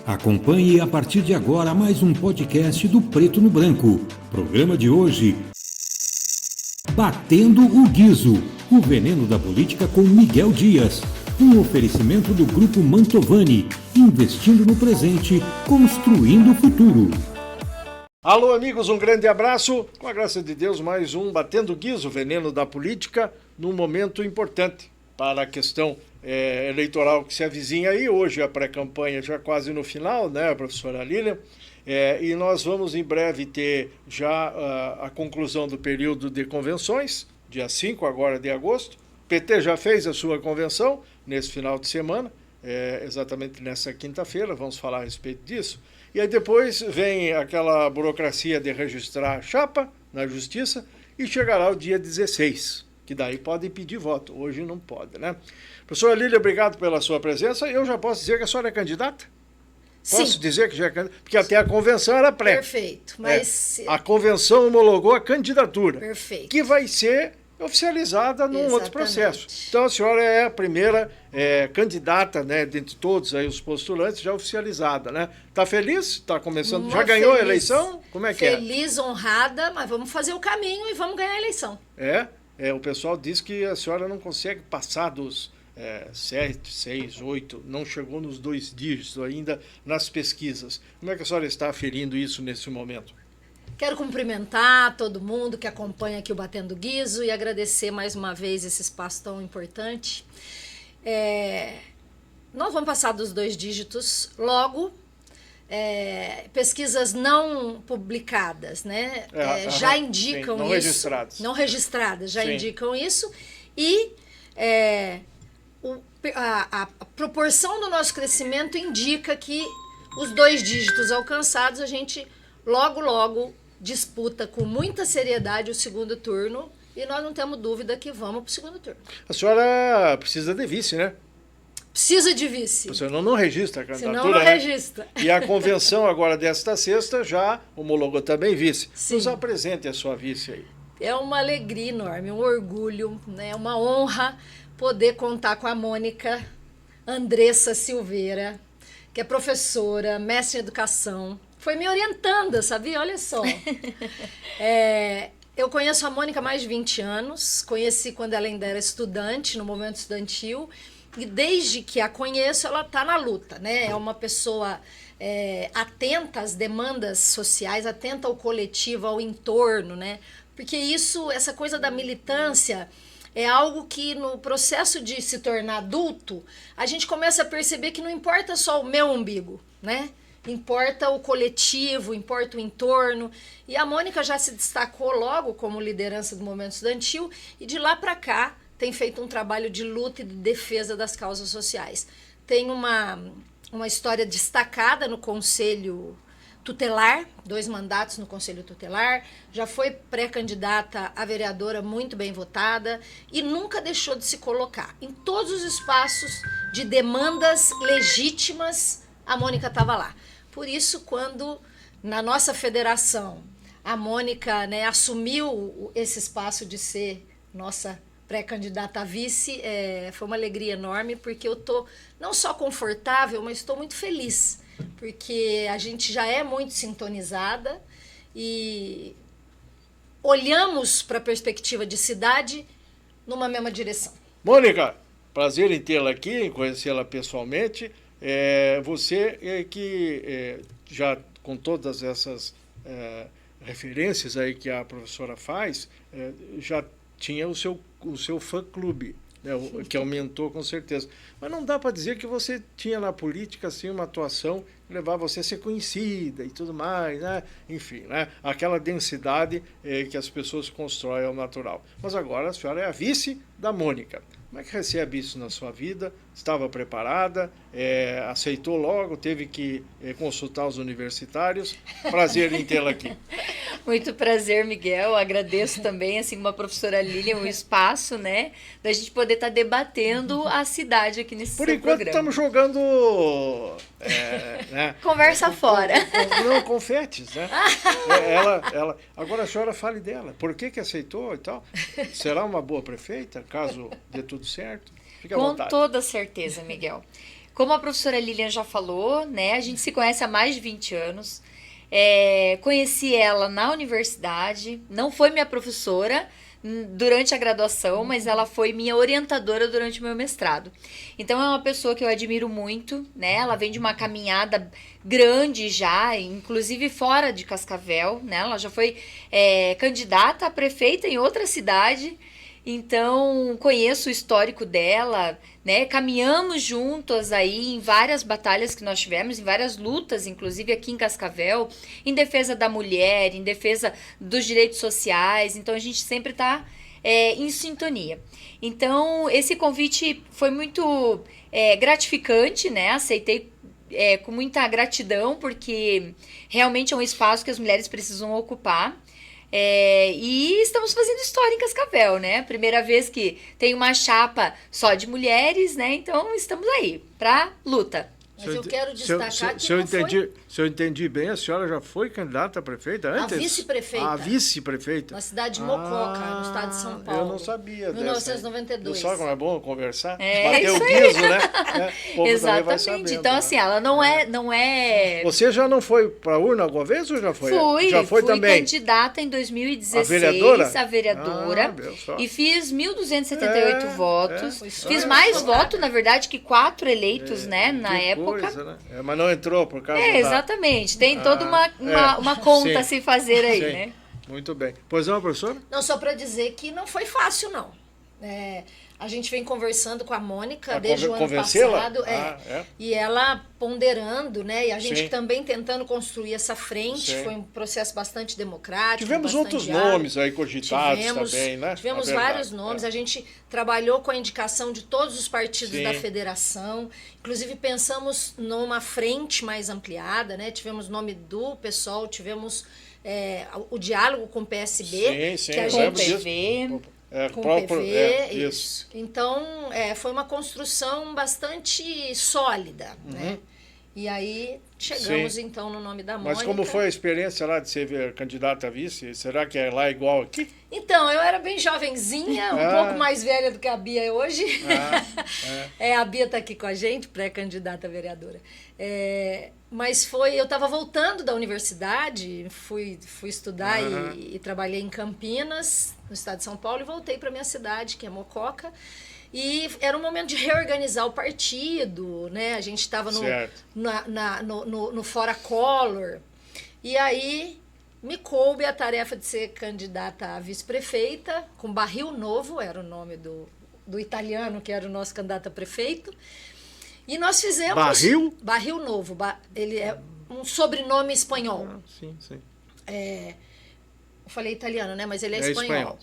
Acompanhe a partir de agora mais um podcast do Preto no Branco. Programa de hoje: Batendo o Guizo, o veneno da política com Miguel Dias. Um oferecimento do Grupo Mantovani, investindo no presente, construindo o futuro. Alô, amigos, um grande abraço. Com a graça de Deus, mais um Batendo o Guizo, veneno da política, num momento importante para a questão eleitoral que se avizinha aí. Hoje a pré-campanha já quase no final, né, professora Lilian? E nós vamos em breve ter já a conclusão do período de convenções, dia 5 agora de agosto. O PT já fez a sua convenção nesse final de semana, exatamente nessa quinta-feira, vamos falar a respeito disso. E aí depois vem aquela burocracia de registrar a chapa na justiça e chegará o dia 16, que daí pode pedir voto. Hoje não pode, né? Professora Lília, obrigado pela sua presença. Eu já posso dizer que a senhora é candidata? Posso Sim. dizer que já é candidata? Porque até a convenção era pré. Perfeito. Mas... A convenção homologou a candidatura. Perfeito. Que vai ser oficializada num outro processo. Então a senhora é a primeira candidata, né, dentre todos aí os postulantes, já oficializada, né? Está feliz? Está começando? Já ganhou a eleição? Como é que é? Feliz, honrada, mas vamos fazer o caminho e vamos ganhar a eleição. O pessoal diz que a senhora não consegue passar dos 7, 6, 8, não chegou nos 2 dígitos ainda nas pesquisas. Como é que a senhora está aferindo isso nesse momento? Quero cumprimentar todo mundo que acompanha aqui o Batendo Guizo e agradecer mais uma vez esse espaço tão importante. Nós vamos passar dos 2 dígitos logo. Pesquisas não publicadas, né? Já indicam não isso. Registradas. Não registradas, já Sim. indicam isso. E a proporção do nosso crescimento indica que os 2 dígitos alcançados, a gente logo disputa com muita seriedade o segundo turno e nós não temos dúvida que vamos para o segundo turno. A senhora precisa de vice, né? Precisa de vice. Você não registra a candidatura. Senão não registra. E a convenção agora desta sexta já homologou também vice. Sim. Nos apresente a sua vice aí. É uma alegria enorme, um orgulho, né? Uma honra poder contar com a Mônica Andressa Silveira, que é professora, mestre em educação. Foi me orientando, sabia? Olha só. Eu conheço a Mônica há mais de 20 anos, conheci quando ela ainda era estudante, no movimento estudantil, e desde que a conheço, ela está na luta, né? É uma pessoa atenta às demandas sociais, atenta ao coletivo, ao entorno, né? Porque essa coisa da militância é algo que no processo de se tornar adulto, a gente começa a perceber que não importa só o meu umbigo, né? Importa o coletivo, importa o entorno. E a Mônica já se destacou logo como liderança do movimento estudantil e de lá para cá tem feito um trabalho de luta e de defesa das causas sociais. Tem uma história destacada no Conselho Tutelar, 2 mandatos no Conselho Tutelar, já foi pré-candidata a vereadora muito bem votada e nunca deixou de se colocar. Em todos os espaços de demandas legítimas, a Mônica estava lá. Por isso, quando na nossa federação a Mônica, né, assumiu esse espaço de ser nossa pré-candidata a vice, foi uma alegria enorme, porque eu estou não só confortável, mas estou muito feliz, porque a gente já é muito sintonizada e olhamos para a perspectiva de cidade numa mesma direção. Mônica, prazer em tê-la aqui, em conhecê-la pessoalmente. Você que já com todas essas referências aí que a professora faz, já tinha o seu fã-clube, né, que aumentou com certeza. Mas não dá para dizer que você tinha na política assim, uma atuação que levava você a ser conhecida e tudo mais, né? Enfim, né? Aquela densidade que as pessoas constroem ao natural. Mas agora a senhora é a vice da Mônica. Como é que recebe isso na sua vida? Estava preparada? Aceitou logo? Teve que consultar os universitários? Prazer em tê-la aqui. Muito prazer, Miguel. Agradeço também, assim, uma professora Lilian, o espaço, né, da gente poder estar debatendo a cidade aqui nesse Por seu enquanto programa. estamos jogando né, Conversa fora. Não, confetes, né? Agora a senhora fale dela. Por que aceitou e tal? Será uma boa prefeita, caso dê tudo certo? Fique à Com vontade. toda certeza, Miguel. como a professora Lilian já falou, né, a gente se conhece há mais de 20 anos. Conheci ela na universidade, não foi minha professora durante a graduação, mas ela foi minha orientadora durante o meu mestrado. Então é uma pessoa que eu admiro muito, né? Ela vem de uma caminhada grande já, inclusive fora de Cascavel, né? Ela já foi candidata a prefeita em outra cidade. Então, conheço o histórico dela, né? Caminhamos juntas aí em várias batalhas que nós tivemos, em várias lutas, inclusive aqui em Cascavel, em defesa da mulher, em defesa dos direitos sociais. Então, a gente sempre está em sintonia. Então, esse convite foi muito gratificante, né? Aceitei com muita gratidão, porque realmente é um espaço que as mulheres precisam ocupar. E estamos fazendo história em Cascavel, né? Primeira vez que tem uma chapa só de mulheres, né? Então estamos aí pra luta. Mas eu quero destacar que se eu entendi bem, a senhora já foi candidata a prefeita antes? A vice-prefeita. A vice-prefeita. Na cidade de Mococa, no estado de São Paulo. Eu não sabia 1992. Só como é bom conversar? Bater o guiso, né? O povo exatamente. Vai sabendo, então, né? assim, ela não é... Você já não foi para a urna alguma vez ou já foi? Fui também. Candidata em 2016. A vereadora? E fiz 1.278 votos. Fiz mais voto, na verdade, que 4 eleitos, né? Na época. Coisa, né? Mas não entrou por causa exatamente. Tem toda uma conta a se fazer aí, né? Muito bem. Pois não, professora? Não, só para dizer que não foi fácil, não. A gente vem conversando com a Mônica desde o ano passado. E ela ponderando, né? E a gente também tentando construir essa frente. Sim. Foi um processo bastante democrático. Tivemos outros nomes aí cogitados também, né? Tivemos vários nomes. A gente trabalhou com a indicação de todos os partidos da federação. Inclusive, pensamos numa frente mais ampliada, né? Tivemos nome do PSOL, tivemos o diálogo com o PSB. Sim, que a gente... Com o PV, isso. Então, foi uma construção bastante sólida, né? E aí, chegamos então no nome da Mônica. Mas como foi a experiência lá de ser candidata a vice? Será que é lá igual aqui? Então, eu era bem jovenzinha, um pouco mais velha do que a Bia hoje. A Bia está aqui com a gente, pré-candidata a vereadora. Mas eu estava voltando da universidade, fui estudar e trabalhei em Campinas, no estado de São Paulo, e voltei para minha cidade, que é Mococa. E era um momento de reorganizar o partido, né? A gente estava no Fora Collor. E aí me coube a tarefa de ser candidata a vice-prefeita, com Barril Novo, era o nome do italiano, que era o nosso candidato a prefeito. E nós fizemos... Barril? Barril Novo. Ele é um sobrenome espanhol. Sim. Eu falei italiano, né? Mas ele é espanhol.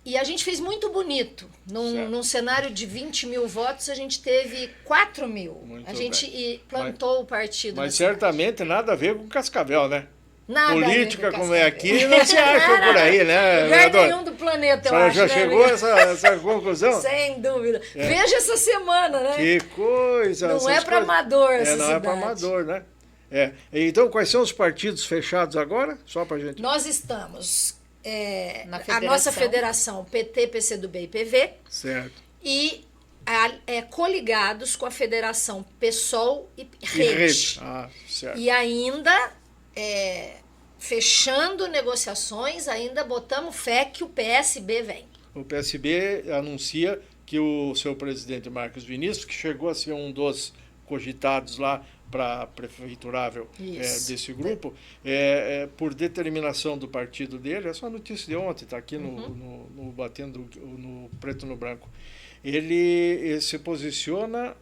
E a gente fez muito bonito. Num cenário de 20 mil votos, a gente teve 4 mil. A gente plantou o partido. Mas certamente nada a ver com Cascavel, né? Nada política como é aqui, não se acha por aí, né? Lugar nenhum do planeta, eu acho. Já chegou a essa conclusão? Sem dúvida. Veja essa semana, né? Que coisa! Não é para amador essa não cidade. É para amador, né? Então, quais são os partidos fechados agora? Só para gente... Nós estamos... a nossa federação, PT, PCdoB e PV. Certo. E coligados com a federação PSOL e Rede. Certo. E ainda... fechando negociações, ainda botamos fé que o PSB vem. O PSB anuncia que o seu presidente Marcos Vinícius, que chegou a ser um dos cogitados lá para prefeiturável desse grupo, por determinação do partido dele, essa notícia de ontem, está aqui no Batendo no Preto no Branco, ele se posiciona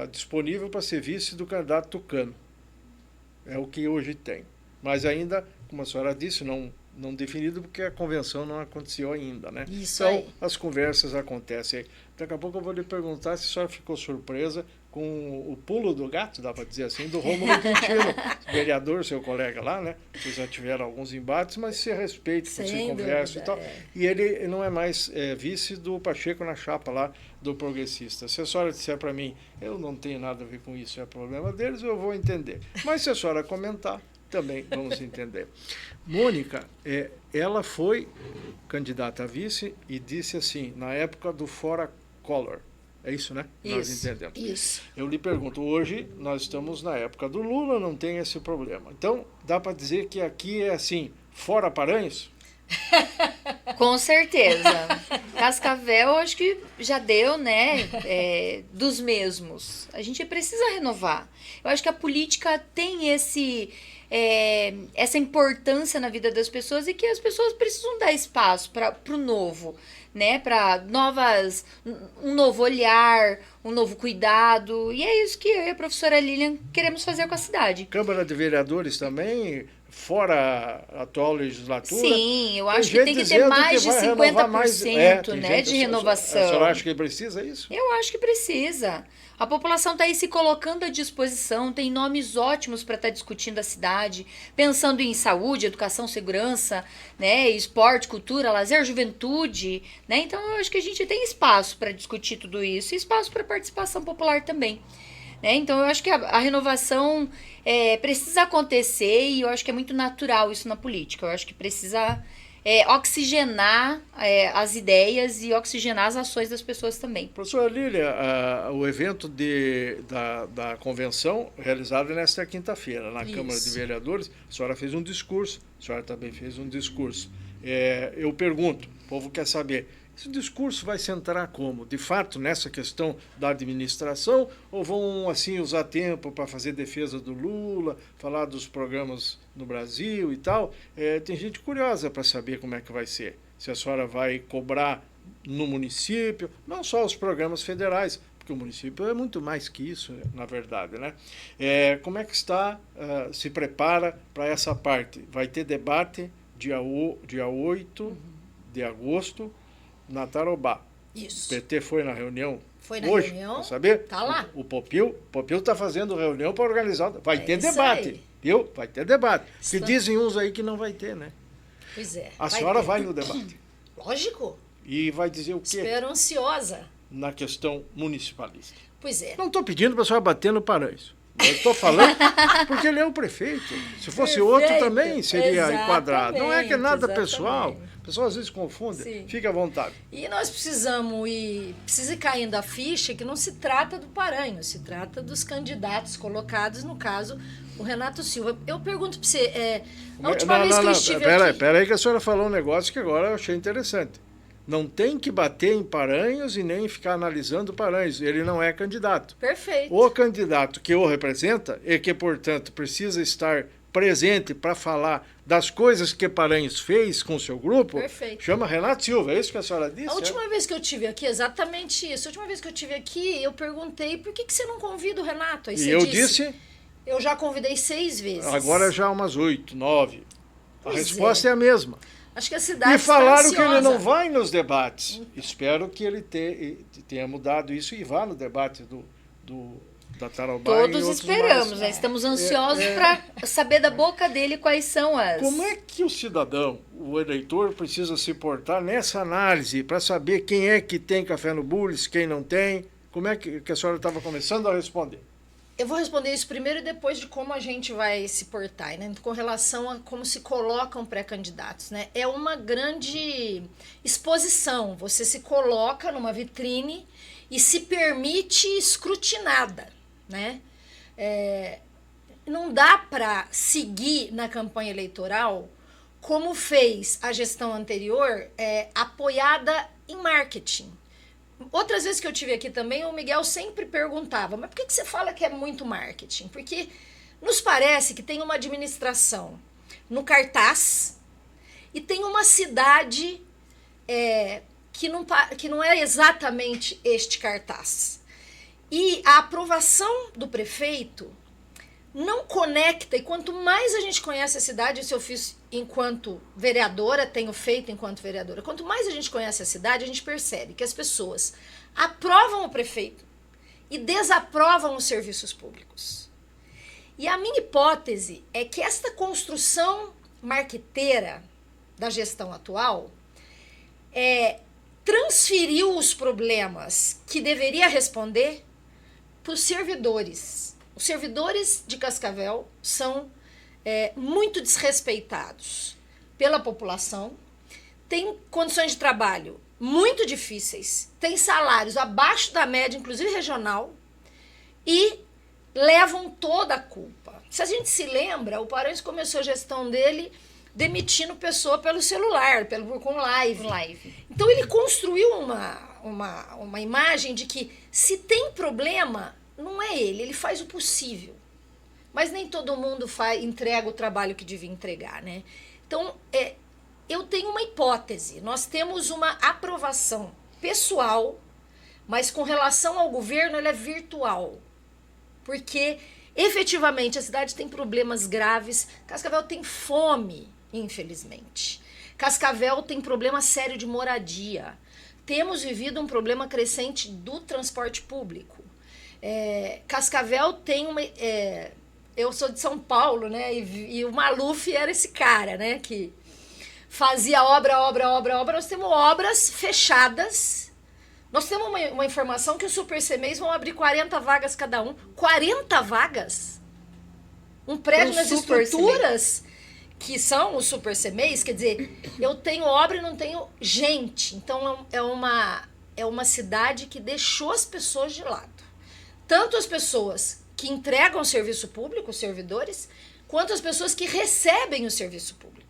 disponível para ser vice do candidato Tucano. É o que hoje tem. Mas ainda, como a senhora disse, não definido, porque a convenção não aconteceu ainda, né? Isso então, aí. as conversas acontecem aí. Daqui a pouco eu vou lhe perguntar se a senhora ficou surpresa com o pulo do gato, dá para dizer assim, do Rômulo Quintino, vereador, seu colega lá, né? Vocês já tiveram alguns embates, mas se respeita, se conversa e tal. E ele não é mais vice do Pacheco na chapa lá do Progressista. Se a senhora disser para mim, eu não tenho nada a ver com isso, é problema deles, eu vou entender. Mas se a senhora comentar, também vamos entender. Mônica, ela foi candidata a vice e disse assim, na época do Fora Collor, É isso, né? Isso. Nós entendemos. Isso. Eu lhe pergunto, hoje nós estamos na época do Lula, não tem esse problema. Então, dá para dizer que aqui é assim, fora Paranhos? Com certeza. Cascavel, acho que já deu, né? Dos mesmos. A gente precisa renovar. Eu acho que a política tem essa importância na vida das pessoas e que as pessoas precisam dar espaço para o novo, né? Para um novo olhar, um novo cuidado. E é isso que eu e a professora Lilian queremos fazer com a cidade. Câmara de Vereadores também, fora a atual legislatura. Sim, eu acho que tem que ter mais de 50%, né, de renovação. A senhora acha que precisa isso? Eu acho que precisa. A população está aí se colocando à disposição, tem nomes ótimos para estar discutindo a cidade, pensando em saúde, educação, segurança, né, esporte, cultura, lazer, juventude, né? Então eu acho que a gente tem espaço para discutir tudo isso e espaço para participação popular também. Então, eu acho que a renovação precisa acontecer e eu acho que é muito natural isso na política. Eu acho que precisa oxigenar as ideias e oxigenar as ações das pessoas também. Professora Lília, o evento da convenção realizado nesta quinta-feira na Câmara de Vereadores, a senhora fez um discurso, a senhora também fez um discurso. Eu pergunto, o povo quer saber, esse discurso vai centrar como? De fato, nessa questão da administração, ou vão assim usar tempo para fazer defesa do Lula, falar dos programas no Brasil e tal? Tem gente curiosa para saber como é que vai ser. Se a senhora vai cobrar no município, não só os programas federais, porque o município é muito mais que isso, na verdade, né? Como é que se prepara para essa parte? Vai ter debate dia 8 de agosto, na Tarobá. Isso. O PT foi na reunião Foi na hoje, reunião. para saber? Tá lá. O Popil está fazendo reunião para organizar. Vai ter isso debate. aí. Viu? Vai ter debate. Que Estão- dizem uns aí que não vai ter, né? Pois é. A senhora ter. vai no debate. Lógico. E vai dizer o quê? Espero ansiosa. Na questão municipalista. Pois é. Não estou pedindo para a senhora bater no Paranhos. Eu estou falando porque ele é o prefeito. Se fosse outro Perfeito. também seria enquadrado. Não é que é nada Exatamente. pessoal. O pessoal às vezes confunde. Sim. Fique à vontade. E nós precisa ir caindo a ficha que não se trata do Paranhos, se trata dos candidatos colocados, no caso, o Renato Silva. Eu pergunto para você, a última vez que eu estive aqui... Pera aí que a senhora falou um negócio que agora eu achei interessante. Não tem que bater em Paranhos e nem ficar analisando Paranhos. Ele não é candidato. Perfeito. O candidato que o representa e que, portanto, precisa estar presente para falar das coisas que Paranhos fez com o seu grupo, Perfeito. chama Renato Silva. É isso que a senhora disse? A última vez que eu estive aqui, exatamente isso. A última vez que eu estive aqui, eu perguntei por que você não convida o Renato? Aí E você eu disse, eu já convidei 6 vezes. agora já umas 8, 9. A Pois resposta é a mesma. Acho que a cidade E falaram está que ele não ansiosa. vai nos debates. Espero que ele tenha mudado isso e vá no debate da Tarobá. e Todos outros esperamos, mais. né? Estamos ansiosos para saber da boca dele quais são as... Como é que o cidadão, o eleitor, precisa se portar nessa análise para saber quem é que tem café no Bullis, quem não tem? Como é que a senhora estava começando a responder? Eu vou responder isso primeiro e depois de como a gente vai se portar, né? Com relação a como se colocam pré-candidatos, né? É uma grande exposição. Você se coloca numa vitrine e se permite escrutinada, né? Não dá para seguir na campanha eleitoral como fez a gestão anterior, apoiada em marketing. Outras vezes que eu tive aqui também, o Miguel sempre perguntava, mas por que você fala que é muito marketing? Porque nos parece que tem uma administração no cartaz e tem uma cidade que não é exatamente este cartaz. E a aprovação do prefeito não conecta, e quanto mais a gente conhece a cidade, isso eu fiz enquanto vereadora, tenho feito enquanto vereadora, quanto mais a gente conhece a cidade, a gente percebe que as pessoas aprovam o prefeito e desaprovam os serviços públicos. E a minha hipótese é que esta construção marqueteira da gestão atual transferiu os problemas que deveria responder para os servidores. Os servidores de Cascavel são muito desrespeitados pela população, têm condições de trabalho muito difíceis, têm salários abaixo da média, inclusive regional, e levam toda a culpa. Se a gente se lembra, o Paranhos começou a gestão dele demitindo pessoa pelo celular, com live. Então ele construiu uma imagem de que se tem problema, não é ele faz o possível. Mas nem todo mundo entrega o trabalho que devia entregar, né? Então, eu tenho uma hipótese. Nós temos uma aprovação pessoal, mas com relação ao governo, ela é virtual. Porque, efetivamente, a cidade tem problemas graves. Cascavel tem fome, infelizmente. Cascavel tem problema sério de moradia. Temos vivido um problema crescente do transporte público. Cascavel tem uma... eu sou de São Paulo, né? E o Maluf era esse cara, né? Que fazia obra. Nós temos obras fechadas. Nós temos uma informação que os Super CMEs vão abrir 40 vagas cada um. 40 vagas? Um prédio nas estruturas que são os Super CMEs, quer dizer, eu tenho obra e não tenho gente. Então é uma cidade que deixou as pessoas de lado. Tanto as pessoas que entregam o serviço público, os servidores, quanto as pessoas que recebem o serviço público.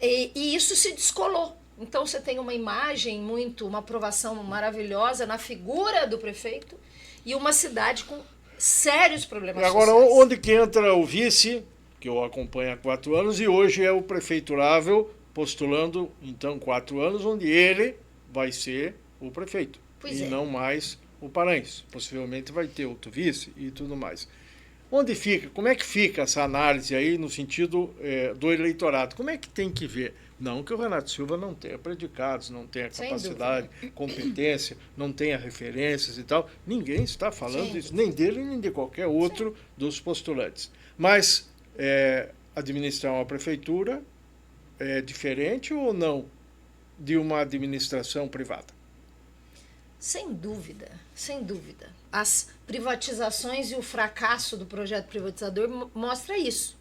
E isso se descolou. Então você tem uma imagem uma aprovação maravilhosa na figura do prefeito e uma cidade com sérios problemas sociais. Agora, onde que entra o vice, que eu acompanho há 4 anos, e hoje é o prefeiturável postulando, então, 4 anos, onde ele vai ser o prefeito. Não mais o Paranhos. Possivelmente vai ter outro vice e tudo mais. Onde fica? Como é que fica essa análise aí no sentido do eleitorado? Como é que tem que ver? Não que o Renato Silva não tenha predicados, não tenha capacidade, competência, não tenha referências e tal. Ninguém está falando isso, nem dele, nem de qualquer outro dos postulantes. Mas administrar uma prefeitura é diferente ou não de uma administração privada? Sem dúvida, sem dúvida. As privatizações e o fracasso do projeto privatizador mostra isso.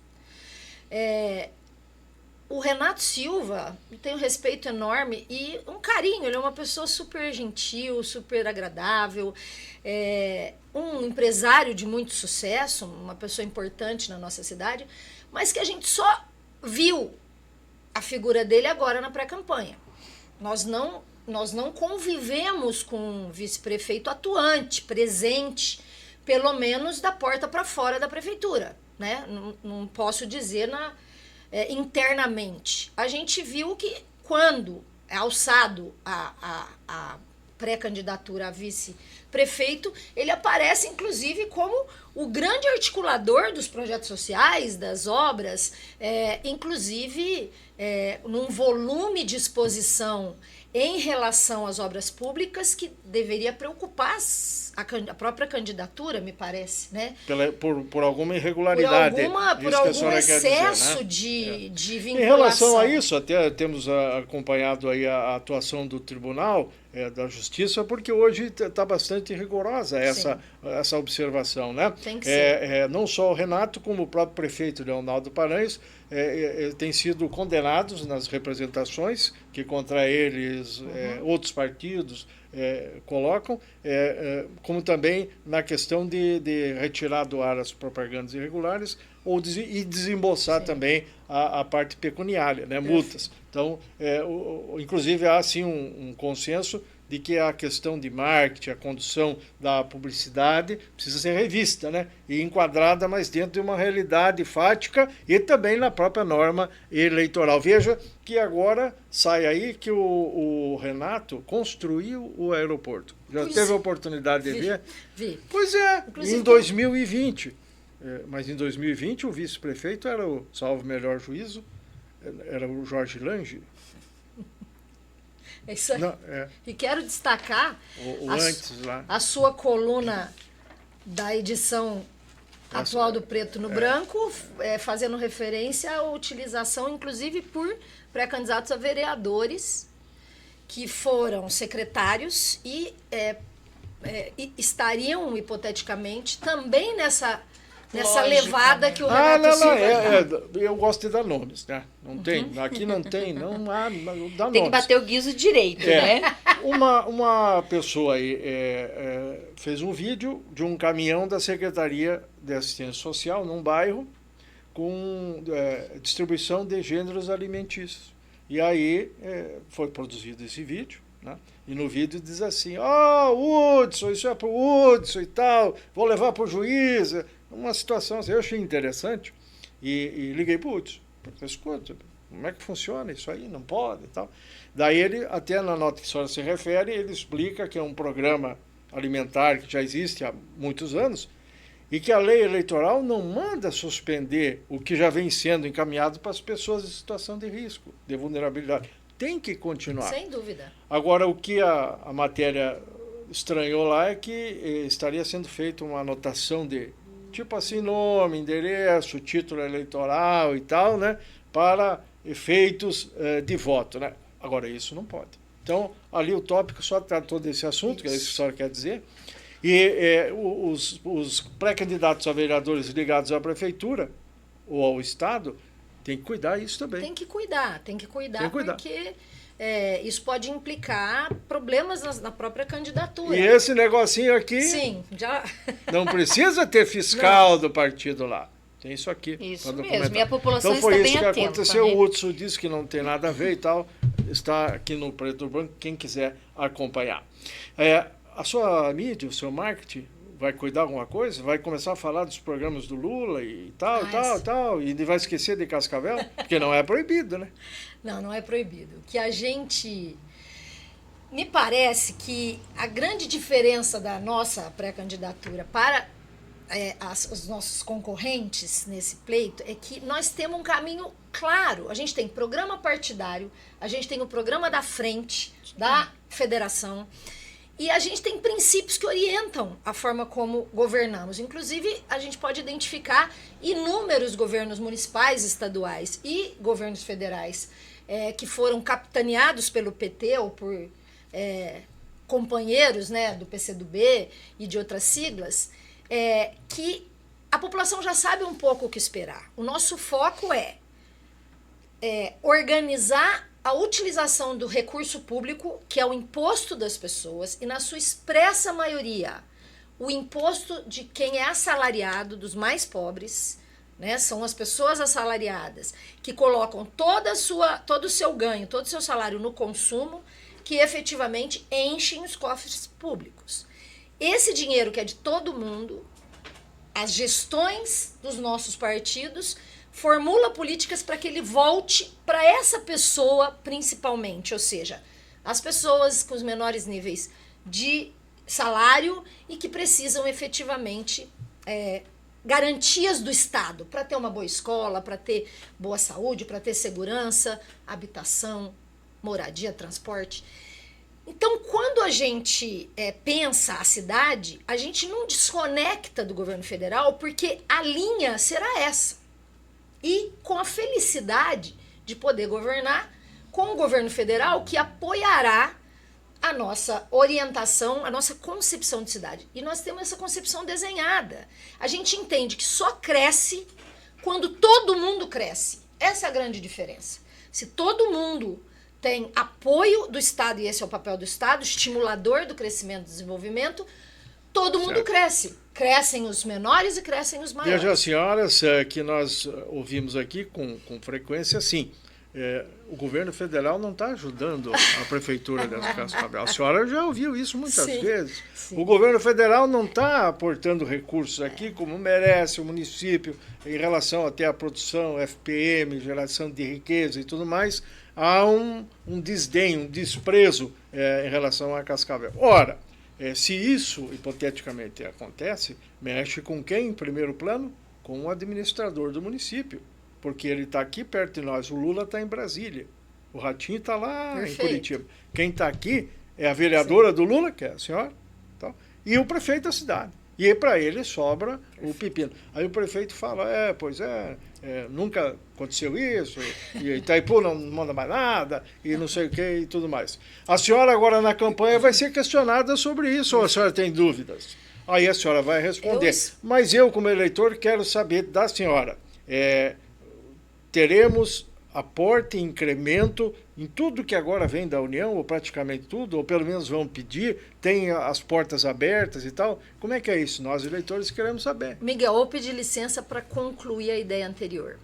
O Renato Silva tem um respeito enorme e um carinho. Ele é uma pessoa super gentil, super agradável, um empresário de muito sucesso, uma pessoa importante na nossa cidade, mas que a gente só viu a figura dele agora na pré-campanha. Nós não convivemos com um vice-prefeito atuante, presente, pelo menos da porta para fora da prefeitura, né? Não posso dizer internamente. A gente viu que quando é alçado a pré-candidatura a vice-prefeito, ele aparece inclusive como o grande articulador dos projetos sociais, das obras, inclusive num volume de exposição em relação às obras públicas que deveria preocupar a própria candidatura, me parece, né? Por alguma irregularidade. Por algum excesso de vinculação. Em relação a isso, até temos acompanhado aí a atuação do Tribunal da Justiça, porque hoje está bastante rigorosa essa observação, né? Tem que ser. Não só o Renato, como o próprio prefeito Leonardo Paranhos têm sido condenados nas representações que contra eles outros partidos colocam, como também na questão de retirar do ar as propagandas irregulares e desembolsar também a parte pecuniária, né, multas. Então, inclusive, há sim um consenso de que a questão de marketing, a condução da publicidade precisa ser revista, né, e enquadrada mais dentro de uma realidade fática e também na própria norma eleitoral. Veja que agora sai aí que o Renato construiu o aeroporto. Já teve a oportunidade de ver? Vi. Pois é, inclusive, em 2020. Mas em 2020 o vice-prefeito era salvo melhor juízo, era o Jorge Lange. É isso aí. E quero destacar a sua coluna da edição atual do Preto no Branco, fazendo referência à utilização, inclusive, por pré-candidatos a vereadores que foram secretários e estariam, hipoteticamente, também nessa levada que o Renato não, Silva eu gosto de dar nomes, né? Não tem, aqui não tem, não há, dá nomes. Tem que bater o guiso direito, né? Uma pessoa aí fez um vídeo de um caminhão da Secretaria de Assistência Social num bairro com distribuição de gêneros alimentícios. E aí foi produzido esse vídeo, né? E no vídeo diz assim, Hudson, isso é para o Hudson e tal, vou levar para o juiz. Uma situação assim, eu achei interessante e liguei para o Hudson. Escuta, como é que funciona isso aí? Não pode e tal. Daí ele, até na nota que a senhora se refere, ele explica que é um programa alimentar que já existe há muitos anos e que a lei eleitoral não manda suspender o que já vem sendo encaminhado para as pessoas em situação de risco, de vulnerabilidade. Tem que continuar. Sem dúvida. Agora, o que a matéria estranhou lá é que estaria sendo feita uma anotação de, tipo assim, nome, endereço, título eleitoral e tal, né, para efeitos de voto, né? Agora, isso não pode. Então, ali o tópico só tratou desse assunto, que é isso que a senhora quer dizer, e os pré-candidatos a vereadores ligados à prefeitura ou ao Estado têm que cuidar disso também. Tem que cuidar, porque isso pode implicar problemas na própria candidatura. E esse negocinho aqui, sim, já não precisa ter fiscal do partido lá. Tem isso aqui. Isso mesmo, e a população então, foi está isso bem que atenta. aconteceu. Né? O Hudson disse que não tem nada a ver e tal. Está aqui no Preto Branco, quem quiser acompanhar. A sua mídia, o seu marketing, vai cuidar alguma coisa? Vai começar a falar dos programas do Lula e tal, e vai esquecer de Cascavel? Porque não é proibido, né? Não é proibido. O que a gente... Me parece que a grande diferença da nossa pré-candidatura para os nossos concorrentes nesse pleito é que nós temos um caminho claro. A gente tem programa partidário, a gente tem o programa da frente, da federação, e a gente tem princípios que orientam a forma como governamos. Inclusive, a gente pode identificar inúmeros governos municipais, estaduais e governos federais que foram capitaneados pelo PT ou por companheiros, né, do PCdoB e de outras siglas, que a população já sabe um pouco o que esperar. O nosso foco é organizar a utilização do recurso público, que é o imposto das pessoas, e na sua expressa maioria, o imposto de quem é assalariado, dos mais pobres, né? São as pessoas assalariadas que colocam todo o seu ganho, todo o seu salário no consumo, que efetivamente enchem os cofres públicos. Esse dinheiro que é de todo mundo, as gestões dos nossos partidos formula políticas para que ele volte para essa pessoa principalmente, ou seja, as pessoas com os menores níveis de salário e que precisam efetivamente garantias do Estado para ter uma boa escola, para ter boa saúde, para ter segurança, habitação, moradia, transporte. Então, quando a gente pensa a cidade, a gente não desconecta do governo federal, porque a linha será essa. E com a felicidade de poder governar com o governo federal que apoiará a nossa orientação, a nossa concepção de cidade. E nós temos essa concepção desenhada. A gente entende que só cresce quando todo mundo cresce. Essa é a grande diferença. Se todo mundo tem apoio do Estado, e esse é o papel do Estado, estimulador do crescimento e desenvolvimento, todo mundo cresce. Crescem os menores e crescem os maiores. Veja, senhoras, que nós ouvimos aqui com frequência, assim, o governo federal não está ajudando a prefeitura de Cascavel. A senhora já ouviu isso muitas vezes. Sim. O governo federal não está aportando recursos aqui como merece o município em relação até à produção, FPM, geração de riqueza e tudo mais. Há um desdém, um desprezo em relação a Cascavel. Ora, se isso, hipoteticamente, acontece, mexe com quem em primeiro plano? Com o administrador do município. Porque ele está aqui perto de nós. O Lula está em Brasília. O Ratinho está lá em Curitiba. Quem está aqui é a vereadora do Lula, que é a senhora, tá? E o prefeito da cidade. E para ele sobra o pepino. Aí o prefeito fala, nunca aconteceu isso, e Itaipu não manda mais nada, e não sei o que, e tudo mais. A senhora agora na campanha vai ser questionada sobre isso, ou a senhora tem dúvidas? Aí a senhora vai responder. Mas eu, como eleitor, quero saber da senhora. Teremos aporte, incremento em tudo que agora vem da União, ou praticamente tudo, ou pelo menos vão pedir, tem as portas abertas e tal. Como é que é isso? Nós, eleitores, queremos saber. Miguel, vou pedir licença para concluir a ideia anterior.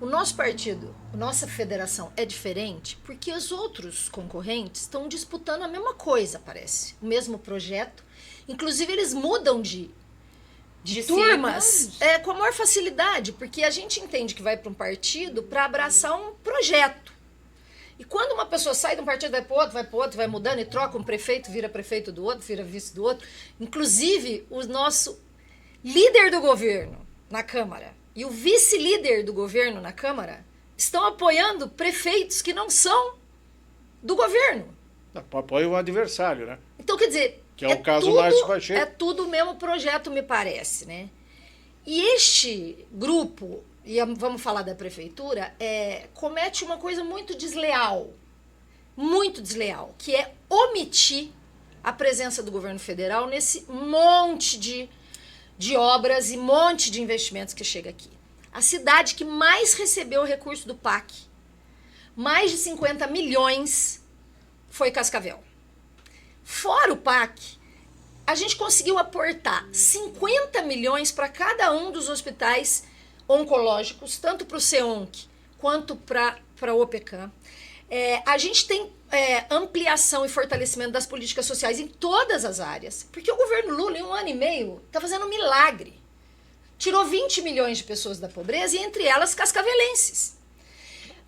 O nosso partido, a nossa federação é diferente porque os outros concorrentes estão disputando a mesma coisa, parece. O mesmo projeto. Inclusive, eles mudam de turmas com a maior facilidade, porque a gente entende que vai para um partido para abraçar um projeto. E quando uma pessoa sai de um partido, vai para o outro, vai mudando e troca um prefeito, vira prefeito do outro, vira vice do outro. Inclusive, o nosso líder do governo na Câmara e o vice-líder do governo na Câmara estão apoiando prefeitos que não são do governo. Apoia o adversário, né? Então, quer dizer, que é o caso Márcio Pacheco. É tudo o mesmo projeto, me parece, né? E este grupo, e vamos falar da prefeitura, comete uma coisa muito desleal, que é omitir a presença do governo federal nesse monte de obras e monte de investimentos que chega aqui. A cidade que mais recebeu o recurso do PAC, mais de 50 milhões, foi Cascavel. Fora o PAC, a gente conseguiu aportar 50 milhões para cada um dos hospitais oncológicos, tanto para o CEONC quanto para o OPECAM. A gente tem ampliação e fortalecimento das políticas sociais em todas as áreas, porque o governo Lula, em 1 ano e meio, está fazendo um milagre. Tirou 20 milhões de pessoas da pobreza e, entre elas, cascavelenses.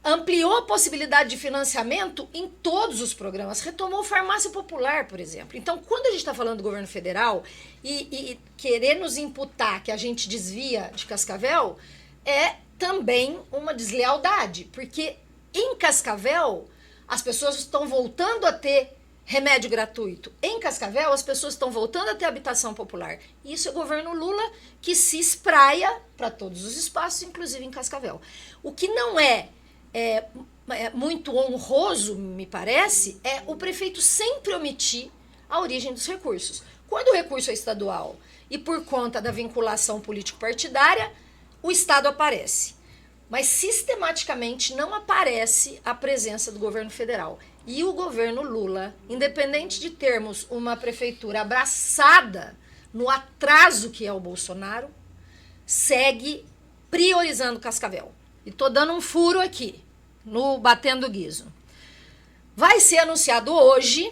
Ampliou a possibilidade de financiamento em todos os programas. Retomou farmácia popular, por exemplo. Então, quando a gente está falando do governo federal e querer nos imputar que a gente desvia de Cascavel, é também uma deslealdade. Porque em Cascavel, as pessoas estão voltando a ter remédio gratuito. Em Cascavel, as pessoas estão voltando a ter habitação popular. Isso é o governo Lula que se espraia para todos os espaços, inclusive em Cascavel. O que não é muito honroso, me parece, é o prefeito sempre omitir a origem dos recursos. Quando o recurso é estadual e por conta da vinculação político-partidária, o Estado aparece. Mas sistematicamente não aparece a presença do governo federal. E o governo Lula, independente de termos uma prefeitura abraçada no atraso que é o Bolsonaro, segue priorizando Cascavel. E tô dando um furo aqui, no Batendo Guizo. Vai ser anunciado hoje,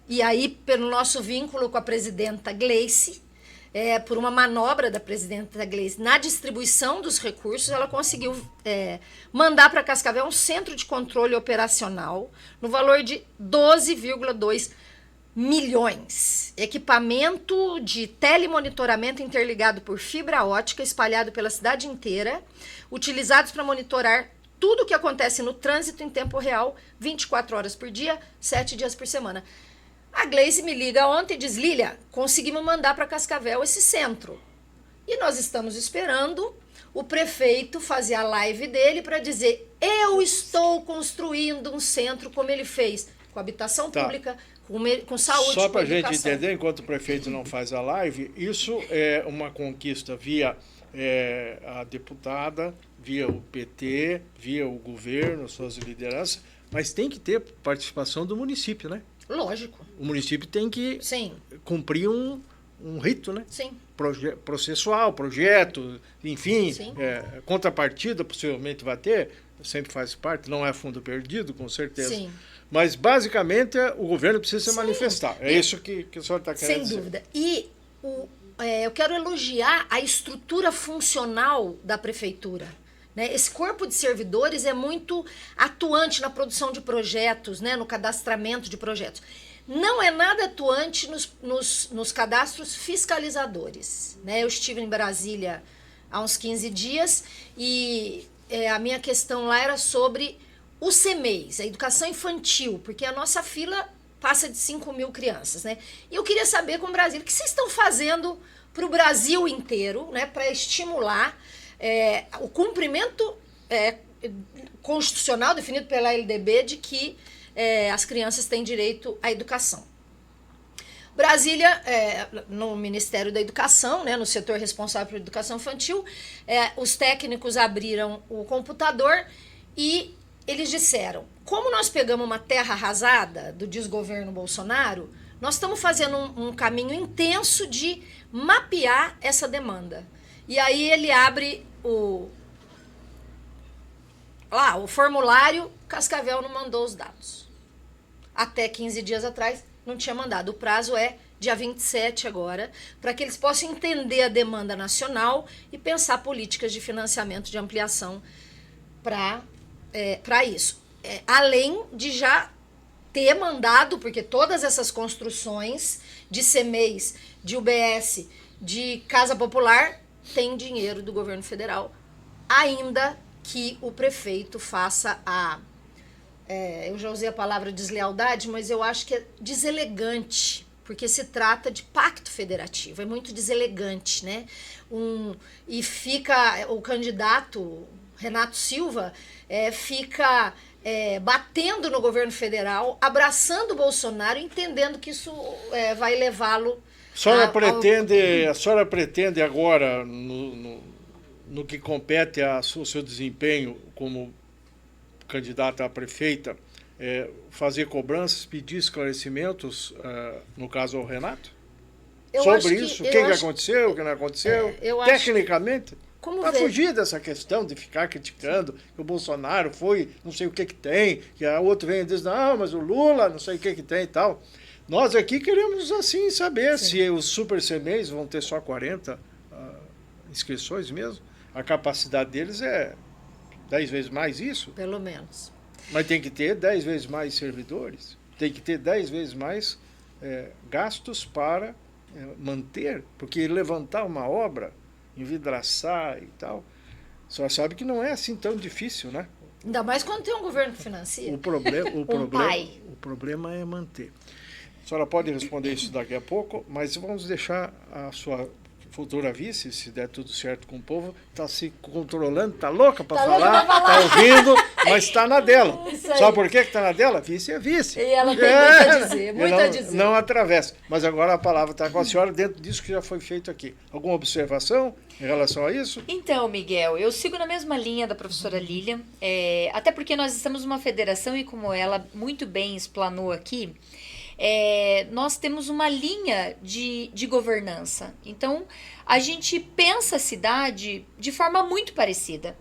e aí pelo nosso vínculo com a presidenta Gleice, por uma manobra da presidenta Gleice na distribuição dos recursos, ela conseguiu mandar para Cascavel um centro de controle operacional no valor de 12,2 milhões. Equipamento de telemonitoramento interligado por fibra ótica espalhado pela cidade inteira, utilizados para monitorar tudo o que acontece no trânsito em tempo real, 24 horas por dia, 7 dias por semana. A Gleice me liga ontem e diz: Lília, conseguimos mandar para Cascavel esse centro. E nós estamos esperando o prefeito fazer a live dele para dizer: eu estou construindo um centro como ele fez, com habitação pública, com saúde. Só para a gente entender, enquanto o prefeito não faz a live, isso é uma conquista via a deputada, via o PT, via o governo, suas lideranças, mas tem que ter participação do município, né? Lógico. O município tem que Sim. cumprir um rito, né? Sim. Processual, projeto, enfim, Sim. Contrapartida possivelmente vai ter, sempre faz parte, não é fundo perdido, com certeza. Sim. Mas, basicamente, o governo precisa se manifestar. É isso que o senhor está querendo dizer. Sem dúvida. E eu quero elogiar a estrutura funcional da prefeitura. Né? Esse corpo de servidores é muito atuante na produção de projetos, né? No cadastramento de projetos. Não é nada atuante nos cadastros fiscalizadores. Né? Eu estive em Brasília há uns 15 dias e a minha questão lá era sobre o CMEIs, a educação infantil, porque a nossa fila passa de 5 mil crianças, né? E eu queria saber com o Brasil, o que vocês estão fazendo para o Brasil inteiro, né, para estimular o cumprimento constitucional definido pela LDB de que as crianças têm direito à educação. Brasília, no Ministério da Educação, né, no setor responsável por educação infantil, os técnicos abriram o computador e eles disseram, como nós pegamos uma terra arrasada do desgoverno Bolsonaro, nós estamos fazendo um caminho intenso de mapear essa demanda. E aí ele abre o formulário, Cascavel não mandou os dados. Até 15 dias atrás não tinha mandado. O prazo é dia 27 agora, para que eles possam entender a demanda nacional e pensar políticas de financiamento, de ampliação para isso. Além de já ter mandado, porque todas essas construções de CMEIs, de UBS, de Casa Popular, tem dinheiro do governo federal, ainda que o prefeito faça eu já usei a palavra deslealdade, mas eu acho que é deselegante, porque se trata de pacto federativo, é muito deselegante, né? E fica o candidato Renato Silva fica batendo no governo federal, abraçando o Bolsonaro, entendendo que isso vai levá-lo. A senhora pretende agora, no que compete ao seu desempenho como candidata a prefeita, fazer cobranças, pedir esclarecimentos, no caso ao Renato? Sobre isso? O que aconteceu, o que não aconteceu? Tecnicamente? Para fugir dessa questão de ficar criticando que o Bolsonaro foi, não sei o que tem, que a outro vem e diz, não, mas o Lula, não sei o que tem e tal. Nós aqui queremos, assim, saber se os super CMEs vão ter só 40 inscrições mesmo. A capacidade deles é 10 vezes mais isso. Pelo menos. Mas tem que ter 10 vezes mais servidores, tem que ter 10 vezes mais gastos para manter, porque levantar uma obra, envidraçar e tal, só sabe que não é assim tão difícil, né? Ainda mais quando tem um governo que financia. O problema é manter. A senhora pode responder isso daqui a pouco, mas vamos deixar a sua futura vice, se der tudo certo com o povo, está se controlando, está louca para falar, está ouvindo, mas está na dela. Sabe por que está na dela? Vice é vice. E ela tem muito a dizer, muito a dizer. Não atravessa. Mas agora a palavra está com a senhora dentro disso que já foi feito aqui. Alguma observação em relação a isso? Então, Miguel, eu sigo na mesma linha da professora Lilian, até porque nós estamos numa federação e como ela muito bem explanou aqui, nós temos uma linha de governança. Então, a gente pensa a cidade de forma muito parecida.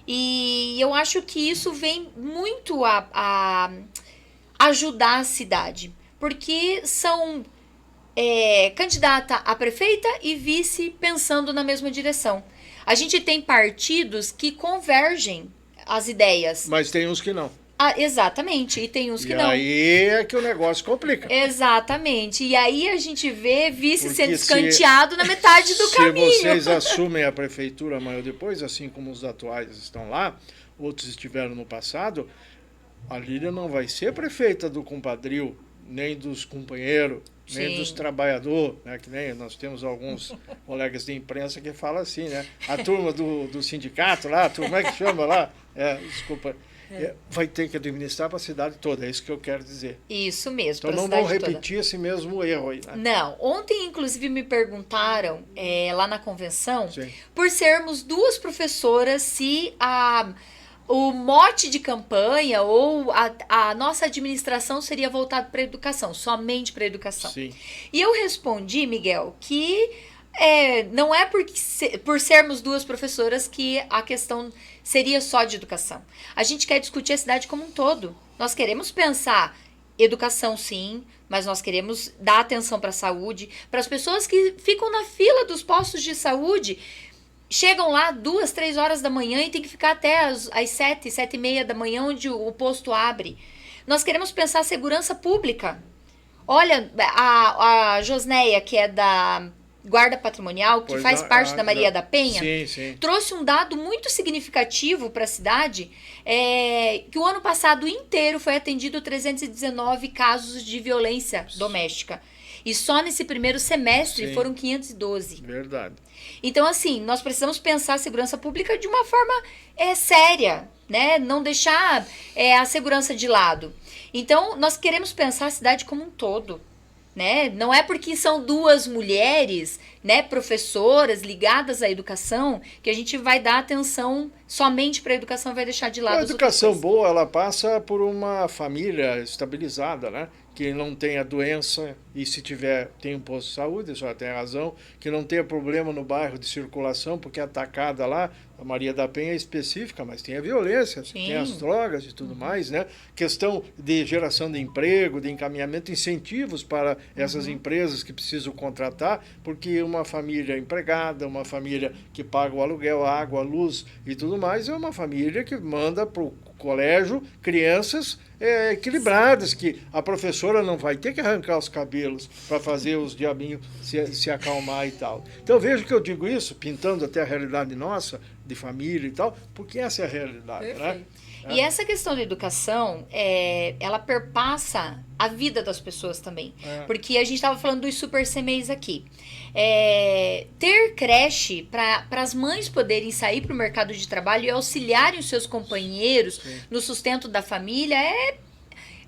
E eu acho que isso vem muito a ajudar a cidade. Porque são candidata a prefeita e vice pensando na mesma direção. A gente tem partidos que convergem as ideias. Mas tem uns que não. Exatamente, e tem uns que não. E aí é que o negócio complica. Exatamente, e aí a gente vê vice sendo escanteado na metade do caminho. Se vocês assumem a prefeitura amanhã ou depois, assim como os atuais estão lá, outros estiveram no passado, a Lília não vai ser prefeita do compadrio, nem dos companheiros, nem dos trabalhadores, né? Que nem nós temos alguns colegas de imprensa que falam assim, né? A turma do sindicato lá, a turma, como é que chama lá? Desculpa. Vai ter que administrar para a cidade toda, é isso que eu quero dizer. Isso mesmo. Então não vão repetir esse mesmo erro aí, né? Não. Ontem, inclusive, me perguntaram lá na convenção, por sermos duas professoras, se o mote de campanha ou a nossa administração seria voltado para a educação, somente para a educação. Sim. E eu respondi, Miguel, que não é por sermos duas professoras que a questão seria só de educação. A gente quer discutir a cidade como um todo. Nós queremos pensar educação, sim, mas nós queremos dar atenção para a saúde, para as pessoas que ficam na fila dos postos de saúde, chegam lá 2, 3 horas da manhã e tem que ficar até às 7, 7:30 da manhã, onde o posto abre. Nós queremos pensar segurança pública. Olha, a Josneia, que é da Guarda Patrimonial, que faz parte da Maria da Penha, trouxe um dado muito significativo para a cidade, que o ano passado inteiro foi atendido 319 casos de violência doméstica. E só nesse primeiro semestre foram 512. Verdade. Então, assim, nós precisamos pensar a segurança pública de uma forma séria, né? Não deixar a segurança de lado. Então, nós queremos pensar a cidade como um todo, né? Não é porque são duas mulheres, né, professoras ligadas à educação, que a gente vai dar atenção somente para a educação e vai deixar de lado A as outras educação coisas. boa, ela passa por uma família estabilizada, né? Que não tenha doença e se tiver, tem um posto de saúde, a senhora tem razão, que não tenha problema no bairro de circulação, porque a atacada lá, a Maria da Penha é específica, mas tem a violência, Sim. tem as drogas e tudo mais, né? Questão de geração de emprego, de encaminhamento, incentivos para essas empresas que precisam contratar, porque uma família empregada, uma família que paga o aluguel, a água, a luz e tudo mais, é uma família que manda para o colégio crianças equilibradas, que a professora não vai ter que arrancar os cabelos para fazer os diabinhos se acalmar e tal. Então vejo que eu digo isso, pintando até a realidade nossa, de família e tal, porque essa é a realidade, né? Perfeito. E essa questão da educação, ela perpassa a vida das pessoas também. Porque a gente estava falando dos super CMEs aqui. Ter creche para as mães poderem sair para o mercado de trabalho e auxiliarem os seus companheiros no sustento da família é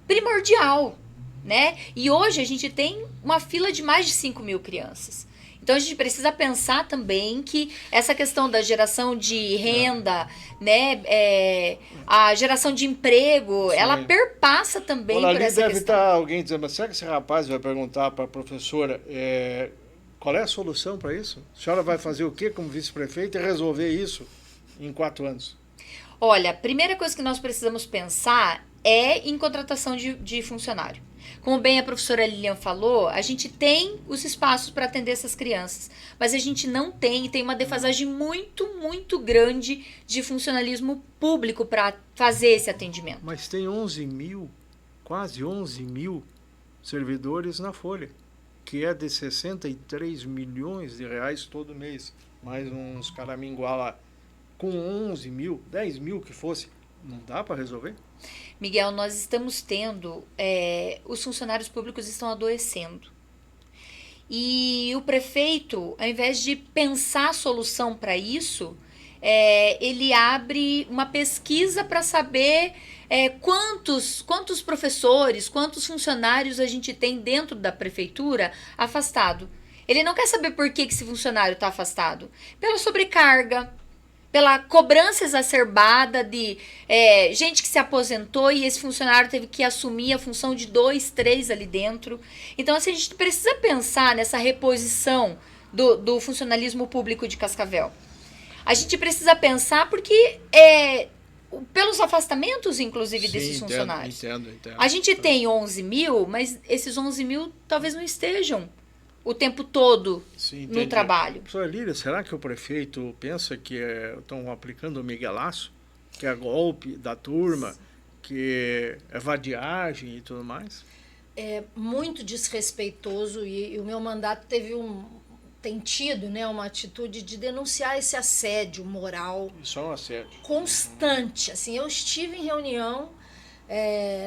primordial, né? E hoje a gente tem uma fila de mais de 5 mil crianças. Então a gente precisa pensar também que essa questão da geração de renda, né, a geração de emprego, ela perpassa também Olha, por ali essa deve questão. estar alguém dizendo, mas será que esse rapaz vai perguntar para a professora qual é a solução para isso? A senhora vai fazer o quê como vice-prefeita e resolver isso em 4 anos? Olha, a primeira coisa que nós precisamos pensar é em contratação de funcionário. Como bem a professora Lilian falou, a gente tem os espaços para atender essas crianças, mas a gente não tem, e tem uma defasagem muito, muito grande de funcionalismo público para fazer esse atendimento. Mas tem 11 mil, quase 11 mil servidores na Folha, que é de 63 milhões de reais todo mês, mais uns caraminguá lá. Com 11 mil, 10 mil que fosse, não dá para resolver? Miguel, nós estamos tendo, os funcionários públicos estão adoecendo. E o prefeito, ao invés de pensar a solução para isso, ele abre uma pesquisa para saber quantos professores, quantos funcionários a gente tem dentro da prefeitura afastado. Ele não quer saber por que esse funcionário está afastado. Pela sobrecarga, pela cobrança exacerbada de gente que se aposentou e esse funcionário teve que assumir a função de 2, 3 ali dentro. Então, assim, a gente precisa pensar nessa reposição do funcionalismo público de Cascavel. A gente precisa pensar porque pelos afastamentos, inclusive, desses funcionários. Entendo. A gente tem 11 mil, mas esses 11 mil talvez não estejam o tempo todo no trabalho. Professora Lília, será que o prefeito pensa que estão aplicando o miguelaço, que é golpe da turma, que é vadiagem e tudo mais? É muito desrespeitoso e o meu mandato tem tido, né, uma atitude de denunciar esse assédio moral. Isso é um assédio. Constante. Assim, eu estive em reunião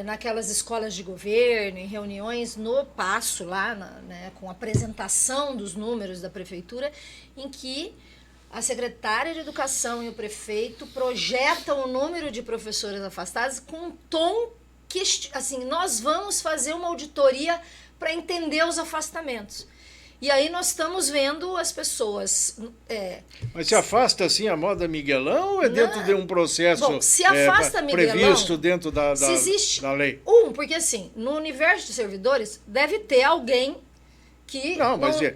naquelas escolas de governo, em reuniões no Paço, lá, né, com apresentação dos números da prefeitura, em que a secretária de Educação e o prefeito projetam o número de professoras afastadas com um tom que, assim, nós vamos fazer uma auditoria para entender os afastamentos. E aí nós estamos vendo as pessoas... Mas se afasta assim a moda Miguelão ou é dentro de um processo bom, se afasta Miguelão, previsto dentro da lei? Porque assim, no universo de servidores deve ter alguém que... Não, mas né?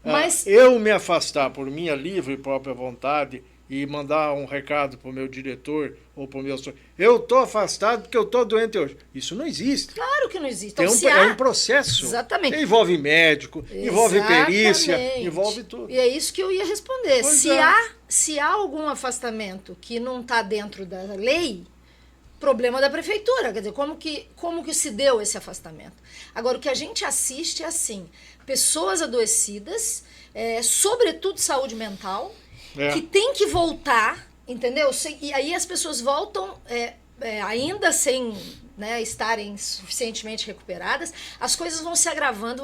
Mas eu me afastar por minha livre e própria vontade e mandar um recado para o meu diretor ou para o meu... Eu estou afastado porque eu estou doente hoje. Isso não existe. Claro que não existe. Então, é um processo. Exatamente. Envolve médico, envolve perícia, envolve tudo. E é isso que eu ia responder. Se há algum afastamento que não está dentro da lei, problema da prefeitura. Quer dizer, como que se deu esse afastamento? Agora, o que a gente assiste é assim, pessoas adoecidas, sobretudo saúde mental, que tem que voltar, entendeu? E aí as pessoas voltam ainda sem, né, estarem suficientemente recuperadas, as coisas vão se agravando,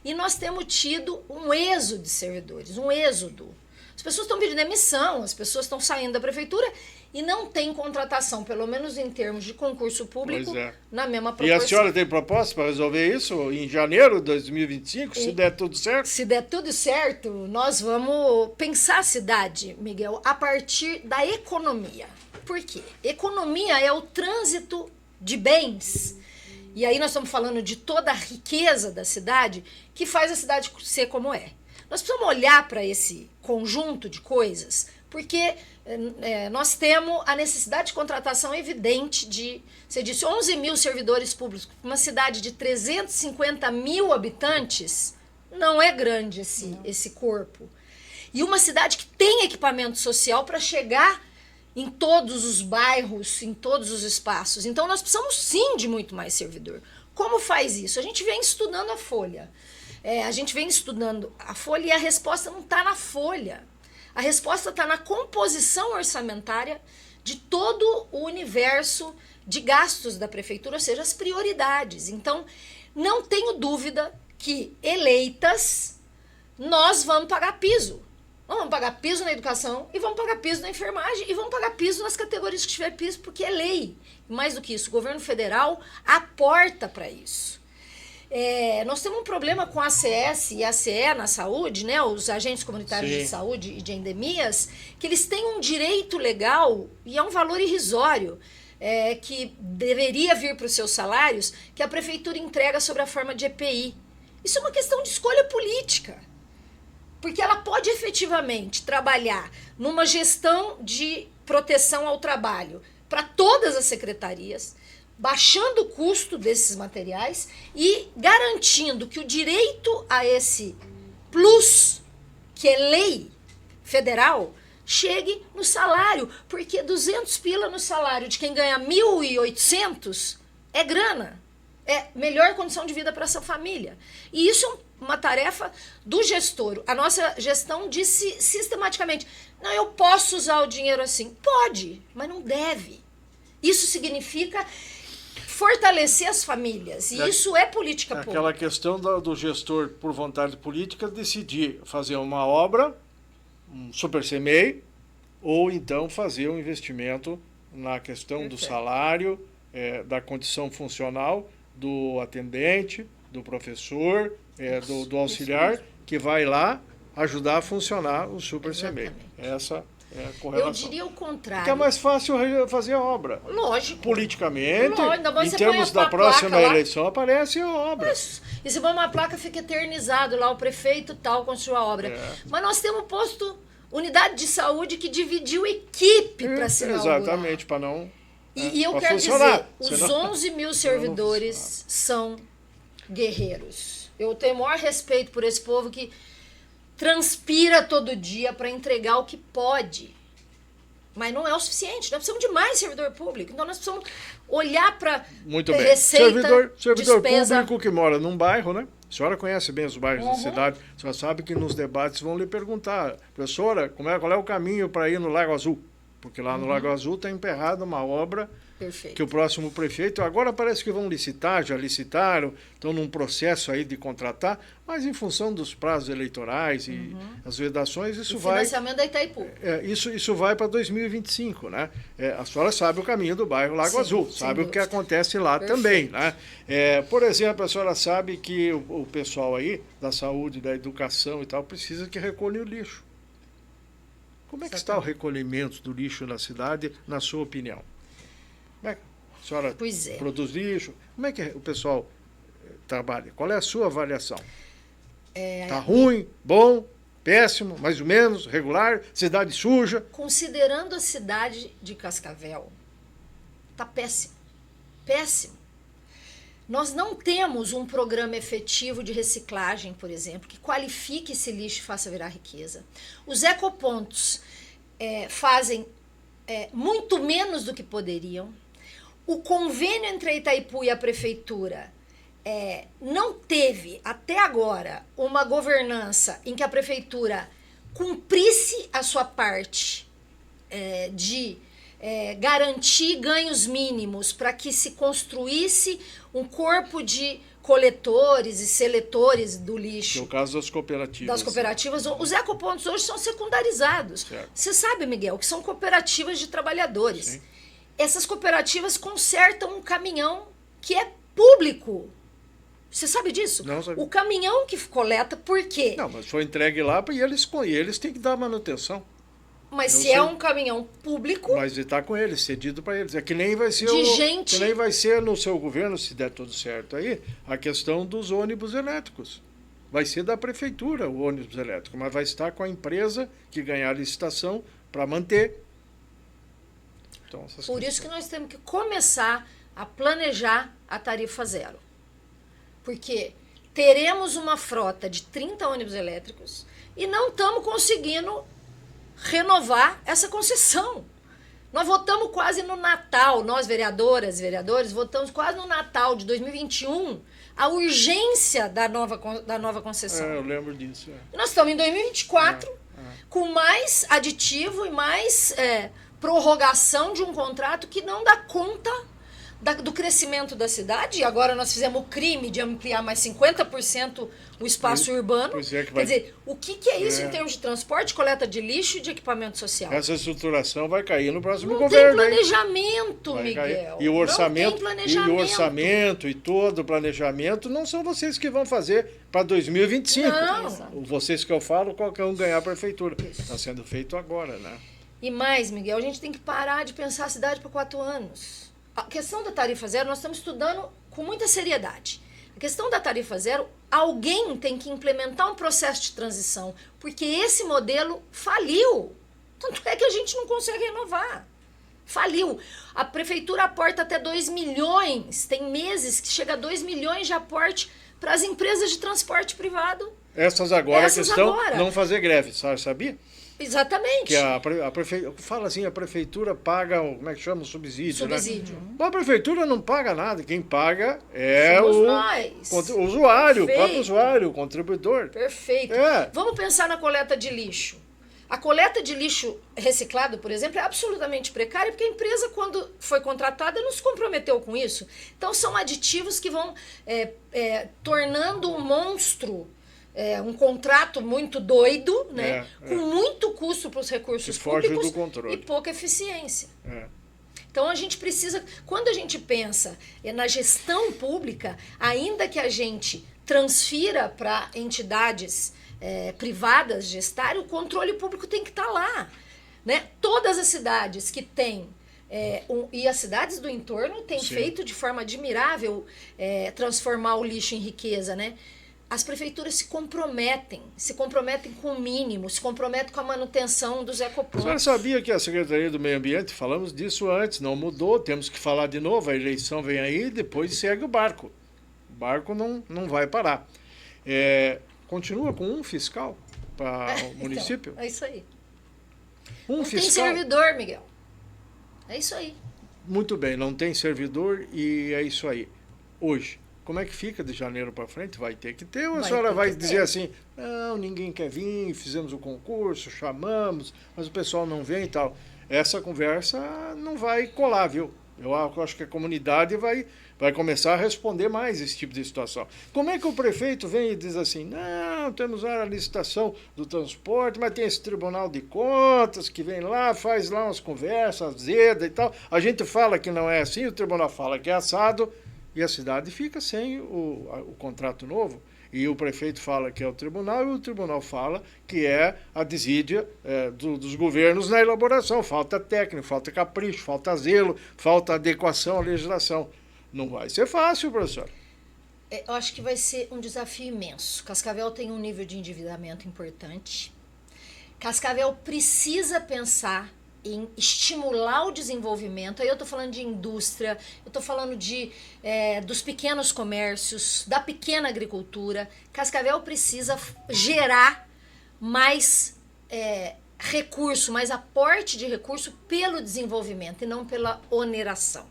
e nós temos tido um êxodo de servidores, um êxodo. As pessoas estão pedindo demissão, as pessoas estão saindo da prefeitura e não tem contratação, pelo menos em termos de concurso público, na mesma proporção. E a senhora tem proposta para resolver isso em janeiro de 2025, se der tudo certo? Se der tudo certo, nós vamos pensar a cidade, Miguel, a partir da economia. Por quê? Economia é o trânsito de bens. E aí nós estamos falando de toda a riqueza da cidade que faz a cidade ser como é. Nós precisamos olhar para esse conjunto de coisas, porque nós temos a necessidade de contratação evidente de, você disse, 11 mil servidores públicos. Uma cidade de 350 mil habitantes, não é grande esse corpo. E uma cidade que tem equipamento social para chegar em todos os bairros, em todos os espaços. Então nós precisamos sim de muito mais servidor. Como faz isso? A gente vem estudando a Folha. A gente vem estudando a Folha e a resposta não está na Folha. A resposta está na composição orçamentária de todo o universo de gastos da prefeitura, ou seja, as prioridades. Então, não tenho dúvida que, eleitas, nós vamos pagar piso. Nós vamos pagar piso na educação e vamos pagar piso na enfermagem e vamos pagar piso nas categorias que tiver piso, porque é lei. Mais do que isso, o governo federal aporta para isso. Nós temos um problema com a ACS e a ACE na saúde, né, os agentes comunitários de saúde e de endemias, que eles têm um direito legal e é um valor irrisório, que deveria vir para os seus salários, que a prefeitura entrega sob a forma de EPI. Isso é uma questão de escolha política, porque ela pode efetivamente trabalhar numa gestão de proteção ao trabalho para todas as secretarias, baixando o custo desses materiais e garantindo que o direito a esse plus, que é lei federal, chegue no salário, porque 200 pila no salário de quem ganha 1.800 é grana, é melhor condição de vida para essa família. E isso é uma tarefa do gestor. A nossa gestão disse sistematicamente, não, eu posso usar o dinheiro assim. Pode, mas não deve. Isso significa fortalecer as famílias, e isso é política pública. Aquela questão do gestor, por vontade política, decidir fazer uma obra, um super CMEI, ou então fazer um investimento na questão do salário, da condição funcional do atendente, do professor, do auxiliar, que vai lá ajudar a funcionar o super CMEI. Essa é a correlação. Eu diria o contrário. Porque é mais fácil fazer a obra. Lógico. Politicamente, Lógico. em termos da próxima eleição, aparece a obra. Isso. E se for uma placa, fica eternizado lá, o prefeito tal construiu a obra. Mas nós temos posto, unidade de saúde, que dividiu equipe para se inaugurar. Exatamente, para não... E eu quero dizer, os 11 mil servidores são guerreiros. Eu tenho o maior respeito por esse povo que transpira todo dia para entregar o que pode. Mas não é o suficiente. Nós precisamos de mais servidor público. Então nós precisamos olhar para receita, servidor despesa. público que mora num bairro, né? A senhora conhece bem os bairros da cidade. A senhora sabe que nos debates vão lhe perguntar, professora, qual é o caminho para ir no Lago Azul? Porque lá no Lago Azul está emperrada uma obra. Perfeito. Que o próximo prefeito, agora parece que vão licitar, já licitaram, estão num processo aí de contratar, mas em função dos prazos eleitorais e as vedações, isso vai... financiamento da Itaipu. Isso vai para 2025, né? A senhora sabe o caminho do bairro Lago Azul, sabe o que acontece lá também, né? Por exemplo, a senhora sabe que o pessoal aí da saúde, da educação e tal, precisa que recolha o lixo. Como é que está o recolhimento do lixo na cidade, na sua opinião? Como é que a senhora produz lixo? Como é que o pessoal trabalha? Qual é a sua avaliação? Está ruim, bom, péssimo, mais ou menos, regular, cidade suja? Considerando a cidade de Cascavel, está péssimo. Péssimo. Nós não temos um programa efetivo de reciclagem, por exemplo, que qualifique esse lixo e faça virar riqueza. Os ecopontos fazem muito menos do que poderiam. O convênio entre a Itaipu e a prefeitura não teve, até agora, uma governança em que a prefeitura cumprisse a sua parte de garantir ganhos mínimos para que se construísse um corpo de coletores e seletores do lixo. No caso das cooperativas. Das cooperativas, os ecopontos hoje são secundarizados. Certo. Você sabe, Miguel, que são cooperativas de trabalhadores. Sim. Essas cooperativas consertam um caminhão que é público. Você sabe disso? Não sabia. O caminhão que coleta, por quê? Não, mas foi entregue lá e eles têm que dar manutenção. Mas eu se sei. é um caminhão público, Mas está com eles, cedido para eles. É que nem vai ser gente. que nem vai ser no seu governo, se der tudo certo aí, a questão dos ônibus elétricos. Vai ser da prefeitura o ônibus elétrico, mas vai estar com a empresa que ganhar a licitação para manter. Então, por isso que nós temos que começar a planejar a tarifa zero. Porque teremos uma frota de 30 ônibus elétricos e não estamos conseguindo renovar essa concessão. Nós votamos quase no Natal, nós vereadoras e vereadores, votamos quase no Natal de 2021 a urgência da nova concessão. eu lembro disso. E nós estamos em 2024 com mais aditivo e mais prorrogação de um contrato que não dá conta do crescimento da cidade. E agora nós fizemos o crime de ampliar mais 50% o espaço urbano. Pois é, que Quer vai... dizer, o que é isso em termos de transporte, coleta de lixo e de equipamento social? Essa estruturação vai cair no próximo Não governo. tem Hein? planejamento, Vai Miguel. cair. E o orçamento, não tem planejamento. e o orçamento e todo o planejamento não são vocês que vão fazer para 2025. Não. Vocês que eu falo, qualquer um ganhar a prefeitura. Está sendo feito agora, né? E mais, Miguel, a gente tem que parar de pensar a cidade por 4 anos. A questão da tarifa zero, nós estamos estudando com muita seriedade. A questão da tarifa zero, alguém tem que implementar um processo de transição, porque esse modelo faliu. Tanto é que a gente não consegue renovar. Faliu. A prefeitura aporta até 2 milhões. Tem meses que chega a 2 milhões de aporte para as empresas de transporte privado. Essas agora Essas que estão agora. não fazer greve, sabia? Exatamente. Que a prefeitura, fala assim, a prefeitura paga, como é que chama, o subsídio, Subsídio. né? Mas a prefeitura não paga nada, quem paga é Somos o nós. usuário, o próprio Perfeito. usuário, o contribuidor. Perfeito. É. Vamos pensar na coleta de lixo. A coleta de lixo reciclado, por exemplo, é absolutamente precária, porque a empresa, quando foi contratada, não se comprometeu com isso. Então, são aditivos que vão tornando um monstro, um contrato muito doido, né? Com muito custo para os recursos Que foge públicos do controle. e pouca eficiência. É. Então, a gente precisa, quando a gente pensa na gestão pública, ainda que a gente transfira para entidades privadas gestarem, o controle público tem que estar lá. Né? Todas as cidades que têm, e as cidades do entorno têm Sim. feito de forma admirável transformar o lixo em riqueza, né? As prefeituras se comprometem com o mínimo, se comprometem com a manutenção dos A senhora ecopontos. sabia que a Secretaria do Meio Ambiente, falamos disso antes, não mudou, temos que falar de novo, a eleição vem aí, depois segue o barco. O barco não vai parar. Continua com um fiscal para o município? Então, é isso aí. Um Não tem fiscal. servidor, Miguel. É isso aí. Muito bem, não tem servidor e é isso aí. Hoje, como é que fica de janeiro para frente? Vai ter que ter, ou a Vai senhora ter vai que dizer ter. assim, não, ninguém quer vir, fizemos o concurso, chamamos, mas o pessoal não vem e tal. Essa conversa não vai colar, viu? Eu acho que a comunidade vai começar a responder mais esse tipo de situação. Como é que o prefeito vem e diz assim, não, temos a licitação do transporte, mas tem esse Tribunal de Contas que vem lá, faz lá umas conversas azedas e tal. A gente fala que não é assim, o tribunal fala que é assado, e a cidade fica sem o contrato novo. E o prefeito fala que é o tribunal, e o tribunal fala que é a desídia dos governos na elaboração. Falta técnico, falta capricho, falta zelo, falta adequação à legislação. Não vai ser fácil, professor. Eu acho que vai ser um desafio imenso. Cascavel tem um nível de endividamento importante. Cascavel precisa pensar em estimular o desenvolvimento. Aí eu estou falando de indústria, eu estou falando dos pequenos comércios, da pequena agricultura. Cascavel precisa gerar mais recurso, mais aporte de recurso pelo desenvolvimento e não pela oneração.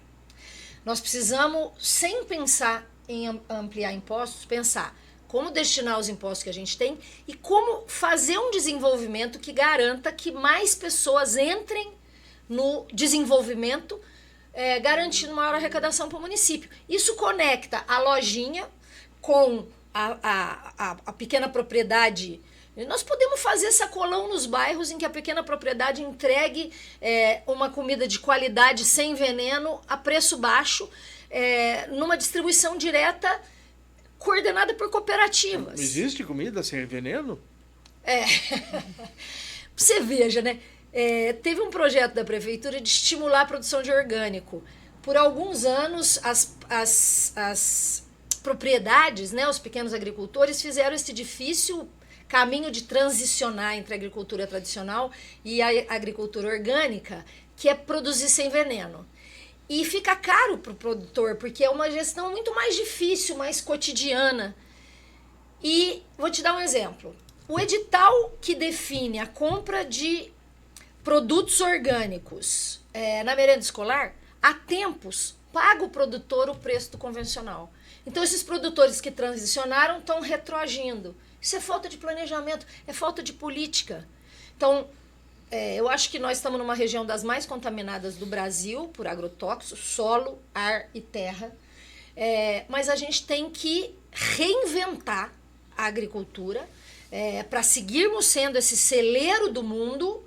Nós precisamos, sem pensar em ampliar impostos, pensar como destinar os impostos que a gente tem e como fazer um desenvolvimento que garanta que mais pessoas entrem no desenvolvimento, garantindo maior arrecadação para o município. Isso conecta a lojinha com a pequena propriedade. Nós podemos fazer sacolão nos bairros em que a pequena propriedade entregue uma comida de qualidade, sem veneno, a preço baixo, numa distribuição direta, coordenada por cooperativas. Existe comida sem veneno? Você veja, né? Teve um projeto da prefeitura de estimular a produção de orgânico. Por alguns anos, as propriedades, né, os pequenos agricultores, fizeram esse difícil caminho de transicionar entre a agricultura tradicional e a agricultura orgânica, que é produzir sem veneno. E fica caro para o produtor, porque é uma gestão muito mais difícil, mais cotidiana. E vou te dar um exemplo. O edital que define a compra de produtos orgânicos na merenda escolar, há tempos, paga o produtor o preço do convencional. Então, esses produtores que transicionaram estão retroagindo. Isso é falta de planejamento, é falta de política. Então, eu acho que nós estamos numa região das mais contaminadas do Brasil por agrotóxicos, solo, ar e terra. Mas a gente tem que reinventar a agricultura para seguirmos sendo esse celeiro do mundo,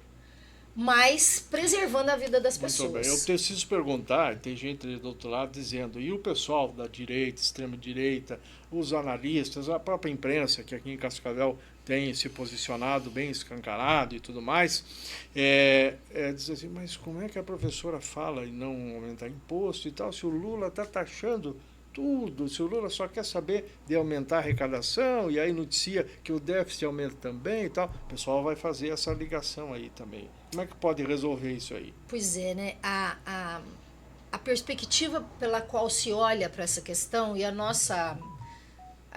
mas preservando a vida das pessoas. Muito bem. Eu preciso perguntar, tem gente do outro lado dizendo, e o pessoal da direita, extrema-direita, os analistas, a própria imprensa, que aqui em Cascavel tem se posicionado bem escancarado e tudo mais, diz assim, mas como é que a professora fala em não aumentar imposto e tal, se o Lula está taxando tudo, se o Lula só quer saber de aumentar a arrecadação e aí noticia que o déficit aumenta também e tal, o pessoal vai fazer essa ligação aí também. Como é que pode resolver isso aí? Pois é, né? A perspectiva pela qual se olha para essa questão, e a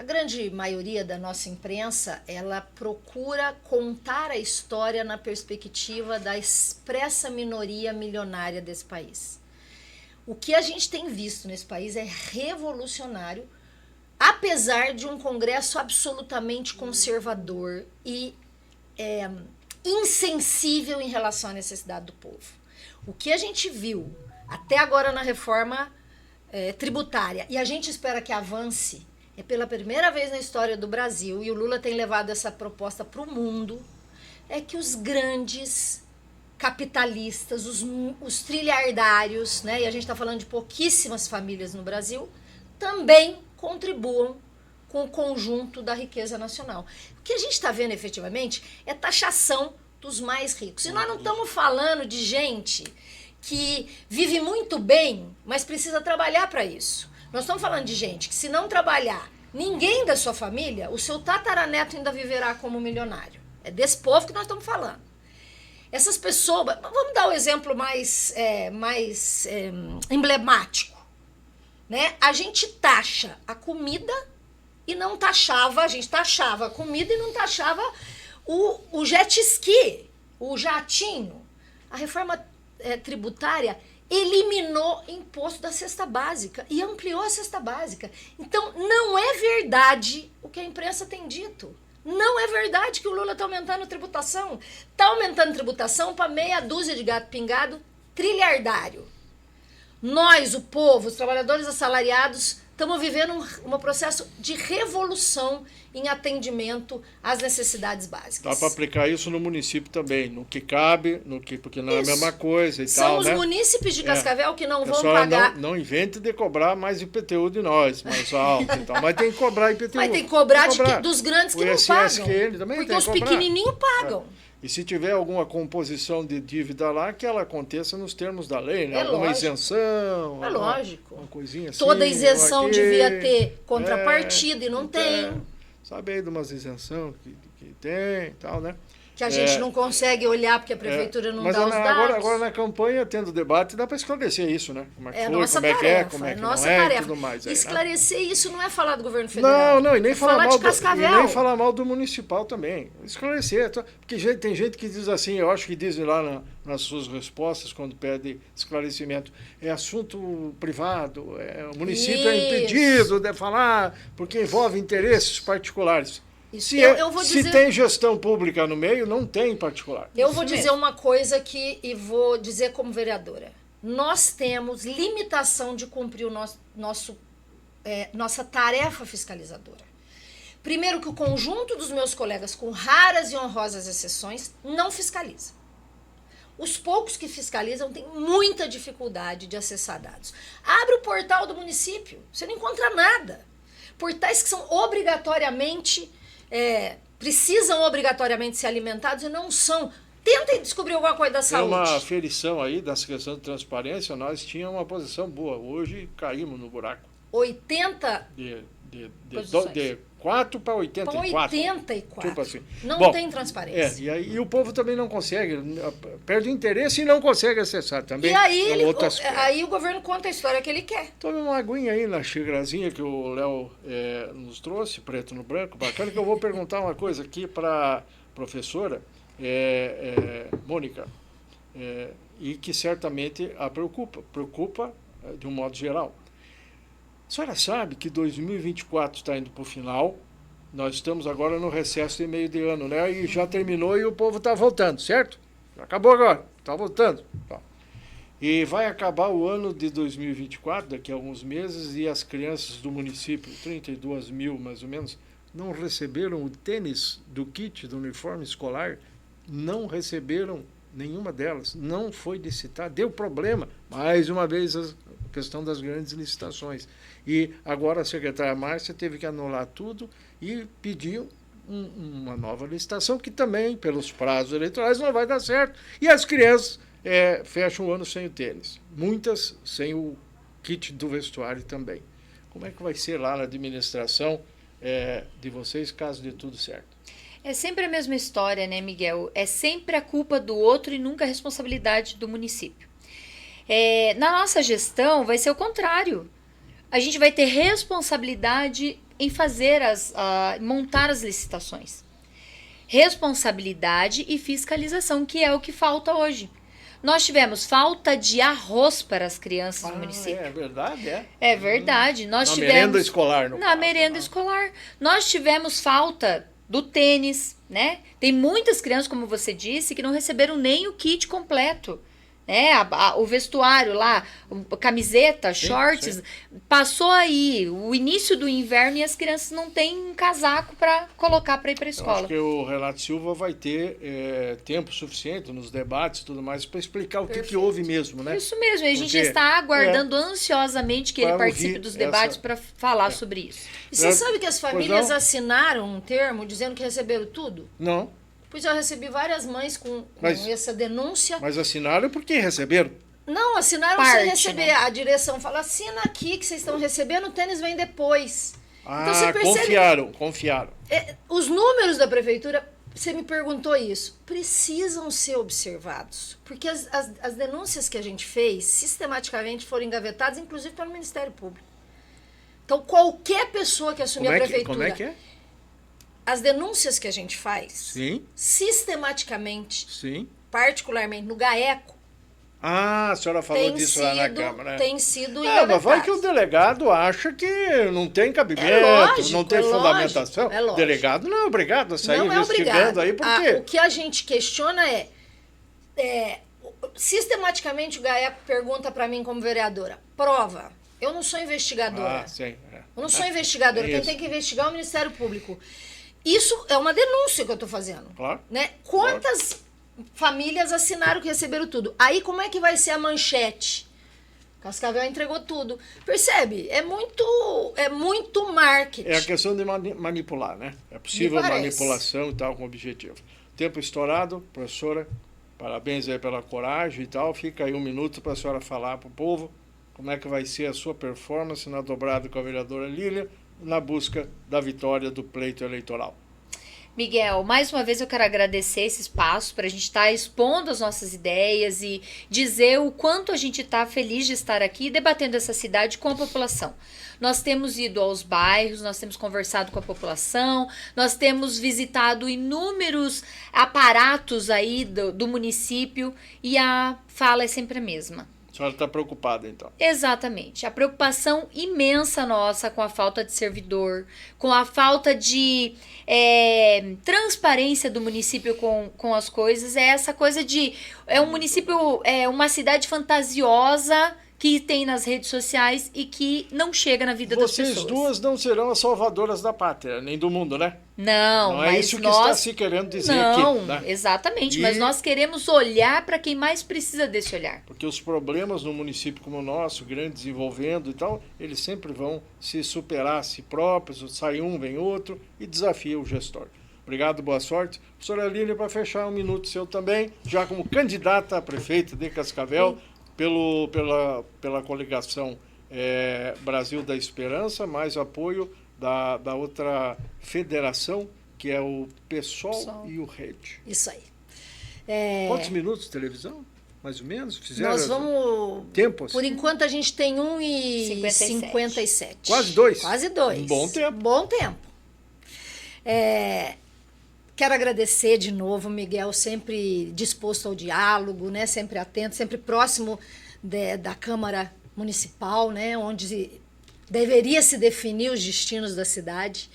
grande maioria da nossa imprensa, ela procura contar a história na perspectiva da expressa minoria milionária desse país. O que a gente tem visto nesse país é revolucionário, apesar de um Congresso absolutamente conservador e insensível em relação à necessidade do povo. O que a gente viu até agora na reforma tributária, e a gente espera que avance, pela primeira vez na história do Brasil, e o Lula tem levado essa proposta para o mundo, é que os grandes capitalistas, os trilhardários, né, e a gente está falando de pouquíssimas famílias no Brasil, também contribuam com o conjunto da riqueza nacional. O que a gente está vendo efetivamente é taxação dos mais ricos. E nós não estamos falando de gente que vive muito bem, mas precisa trabalhar para isso. Nós estamos falando de gente que, se não trabalhar, ninguém da sua família, o seu tataraneto ainda viverá como milionário. É desse povo que nós estamos falando. Essas pessoas, vamos dar um exemplo mais emblemático, né? A gente taxa a comida e não taxava, a gente taxava a comida e não taxava o jet ski, o jatinho. A reforma tributária eliminou imposto da cesta básica e ampliou a cesta básica. Então, não é verdade o que a imprensa tem dito. Não é verdade que o Lula está aumentando a tributação. Está aumentando a tributação para meia dúzia de gato pingado trilhardário. Nós, o povo, os trabalhadores assalariados, estamos vivendo um processo de revolução em atendimento às necessidades básicas. Dá para aplicar isso no município também, no que cabe, porque não é a mesma coisa e São tal, os né? munícipes de Cascavel que não vão pagar... Não invente de cobrar mais IPTU de nós, mais alto e tal, mas tem que cobrar IPTU. Mas tem que cobrar, dos grandes que não pagam. Também porque tem os que cobrar. pequenininhos pagam. E se tiver alguma composição de dívida lá, que ela aconteça nos termos da lei, né? Alguma lógico. isenção. Lógico. Uma coisinha assim. Toda isenção aqui, devia ter contrapartida e não tem. Sabe aí de umas isenções que tem e tal, né? Que a gente não consegue olhar porque a prefeitura não dá os dados. Agora na campanha, tendo debate, dá para esclarecer isso, né? Como é que foi, nossa como é que tarefa, como é que nossa não é tarefa. e tudo mais. Esclarecer isso não é falar do governo federal. Não, e nem falar mal de Cascavel. E nem falar mal do municipal também. Esclarecer. Porque tem gente que diz assim, eu acho que dizem lá nas suas respostas, quando pede esclarecimento, é assunto privado, o município é impedido de falar, porque envolve interesses particulares. Se tem gestão pública no meio, não tem particular. Eu vou dizer uma coisa e vou dizer como vereadora. Nós temos limitação de cumprir o nosso nossa tarefa fiscalizadora. Primeiro que o conjunto dos meus colegas, com raras e honrosas exceções, não fiscaliza. Os poucos que fiscalizam têm muita dificuldade de acessar dados. Abre o portal do município, você não encontra nada. Portais que são obrigatoriamente, precisam obrigatoriamente ser alimentados e não são. Tentem descobrir alguma coisa da saúde. Tem uma aferição aí dessa questão de transparência, nós tínhamos uma posição boa, hoje caímos no buraco. 80 De 4 para 84. Para 84. Tipo assim. Não tem transparência. E o povo também não consegue, perde o interesse e não consegue acessar também. E aí, aí o governo conta a história que ele quer. Tome uma aguinha aí na xícarazinha que o Léo nos trouxe, preto no branco, bacana, que eu vou perguntar uma coisa aqui para a professora Mônica, e que certamente a preocupa de um modo geral. A senhora sabe que 2024 está indo para o final, nós estamos agora no recesso de meio de ano, né? E já terminou e o povo está voltando, certo? Já acabou agora, está voltando. Tá. E vai acabar o ano de 2024, daqui a alguns meses, e as crianças do município, 32 mil mais ou menos, não receberam o tênis do kit do uniforme escolar, não receberam nenhuma delas, não foi licitado, deu problema, mais uma vez a questão das grandes licitações. E agora a secretária Márcia teve que anular tudo e pediu uma nova licitação, que também, pelos prazos eleitorais, não vai dar certo. E as crianças fecham o ano sem o tênis. Muitas sem o kit do vestuário também. Como é que vai ser lá na administração de vocês, caso dê tudo certo? É sempre a mesma história, né, Miguel? É sempre a culpa do outro e nunca a responsabilidade do município. Na nossa gestão vai ser o contrário. A gente vai ter responsabilidade em montar as licitações. Responsabilidade e fiscalização, que é o que falta hoje. Nós tivemos falta de arroz para as crianças no município. É verdade, É verdade. Nós tivemos merenda escolar, no Na caso, merenda escolar. Nós tivemos falta do tênis, né? Tem muitas crianças, como você disse, que não receberam nem o kit completo. O vestuário lá, camiseta, shorts, sim. Passou aí o início do inverno e as crianças não têm um casaco para colocar para ir para a escola. Eu acho que o Renato Silva vai ter tempo suficiente nos debates e tudo mais para explicar o que houve mesmo, né? Isso mesmo, a gente está aguardando ansiosamente que ele participe dos debates para falar sobre isso. E você sabe que as famílias assinaram um termo dizendo que receberam tudo? Não. Pois eu recebi várias mães com essa denúncia. Mas assinaram porque receberam? Não, assinaram sem receber. Né? A direção fala, assina aqui que vocês estão recebendo, o tênis vem depois. Então você percebe, confiaram. Os números da prefeitura, você me perguntou isso, precisam ser observados. Porque as denúncias que a gente fez, sistematicamente foram engavetadas, inclusive pelo Ministério Público. Então qualquer pessoa que assumir a prefeitura... Como é que é? As denúncias que a gente faz, sim, sistematicamente, sim, particularmente no GAECO, a senhora falou disso lá na Câmara. Tem sido mas vai que o delegado acha que não tem cabimento, não tem fundamentação. É lógico. O delegado não é obrigado a sair investigando aí, por quê? O que a gente questiona sistematicamente o GAECO pergunta para mim como vereadora, prova. Eu não sou investigadora. Sim, Eu não sou investigadora. Quem tem que investigar é o Ministério Público. Isso é uma denúncia que eu estou fazendo. Claro. Né? Quantas famílias assinaram que receberam tudo? Aí como é que vai ser a manchete? Cascavel entregou tudo. Percebe? É muito marketing. É a questão de manipular, né? É possível manipulação e tal, com objetivo. Tempo estourado, professora, parabéns aí pela coragem e tal. Fica aí um minuto para a senhora falar para o povo como é que vai ser a sua performance na dobrada com a vereadora Lília, na busca da vitória do pleito eleitoral. Miguel, mais uma vez eu quero agradecer esse espaço para a gente estar expondo as nossas ideias e dizer o quanto a gente está feliz de estar aqui debatendo essa cidade com a população. Nós temos ido aos bairros, nós temos conversado com a população, nós temos visitado inúmeros aparatos aí do município e a fala é sempre a mesma. A senhora está preocupada, então? Exatamente. A preocupação imensa nossa com a falta de servidor, com a falta de transparência do município com as coisas, é essa coisa de... É um município, uma cidade fantasiosa que tem nas redes sociais e que não chega na vida das Vocês pessoas. duas não serão as salvadoras da pátria, nem do mundo, né? Não, é mas isso que nós... está se querendo dizer não, aqui. Né? exatamente, E- mas nós queremos olhar para quem mais precisa desse olhar. Porque os problemas no município como o nosso, grande desenvolvendo e tal, eles sempre vão se superar a si próprios, sai um, vem outro e desafia o gestor. Obrigado, boa sorte. Professora Aline, para fechar, um minuto seu também, já como candidata a prefeita de Cascavel, pela coligação Brasil da Esperança, mais apoio da outra federação, que é o PSOL e o RED. Isso aí. Quantos minutos de televisão? Mais ou menos? Fizeram Nós vamos... tempo assim? Por enquanto a gente tem 1,57. Quase 2. Quase 2. Um bom tempo. Bom tempo. Quero agradecer de novo, Miguel, sempre disposto ao diálogo, né? Sempre atento, sempre próximo da Câmara Municipal, né? Onde deveria se definir os destinos da cidade.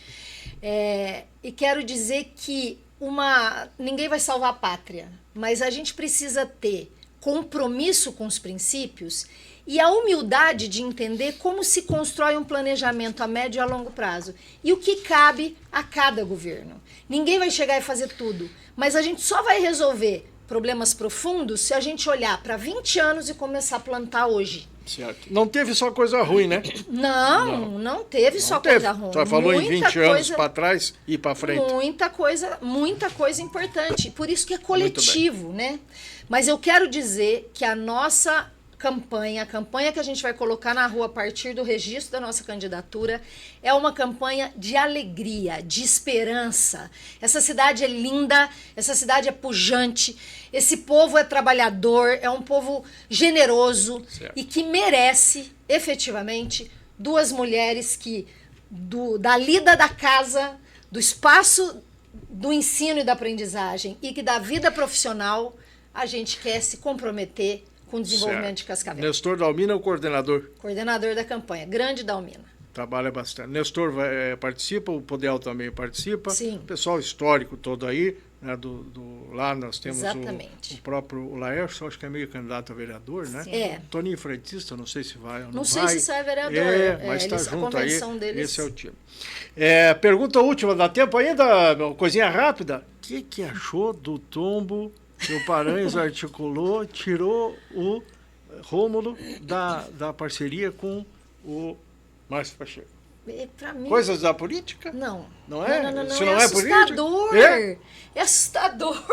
E quero dizer que ninguém vai salvar a pátria, mas a gente precisa ter compromisso com os princípios e a humildade de entender como se constrói um planejamento a médio e a longo prazo e o que cabe a cada governo. Ninguém vai chegar e fazer tudo, mas a gente só vai resolver problemas profundos se a gente olhar para 20 anos e começar a plantar hoje. Certo. Não teve só coisa ruim, né? Não teve só coisa ruim. Só falou em 20 anos coisa- para trás e para frente. Muita coisa importante. Por isso que é coletivo, né? Mas eu quero dizer que a nossa campanha, a campanha que a gente vai colocar na rua a partir do registro da nossa candidatura, é uma campanha de alegria, de esperança. Essa cidade é linda, essa cidade é pujante, esse povo é trabalhador, é um povo generoso. Certo. E que merece, efetivamente, duas mulheres que, da lida da casa, do espaço do ensino e da aprendizagem e que da vida profissional, a gente quer se comprometer com o desenvolvimento Certo. de Cascavel. Nestor Dalmina é o coordenador. Coordenador da campanha, grande Dalmina. Trabalha bastante. Nestor participa, o Podel também participa. Sim. O pessoal histórico todo aí, né, lá nós temos Exatamente. o próprio Laércio, acho que é meio candidato a vereador, né? Sim. É. Toninho Frentista, não sei se vai ou não Não vai. sei se sai vereador. Mas está a junto aí. convenção deles... Esse é o time. Pergunta última, dá tempo ainda? Uma coisinha rápida. O que achou do tombo que o Paranhos articulou, tirou o Rômulo da parceria com o Márcio Pacheco? Pra mim, Coisas da política? não. Não é? Não. Isso É não é política? assustador. É? É assustador.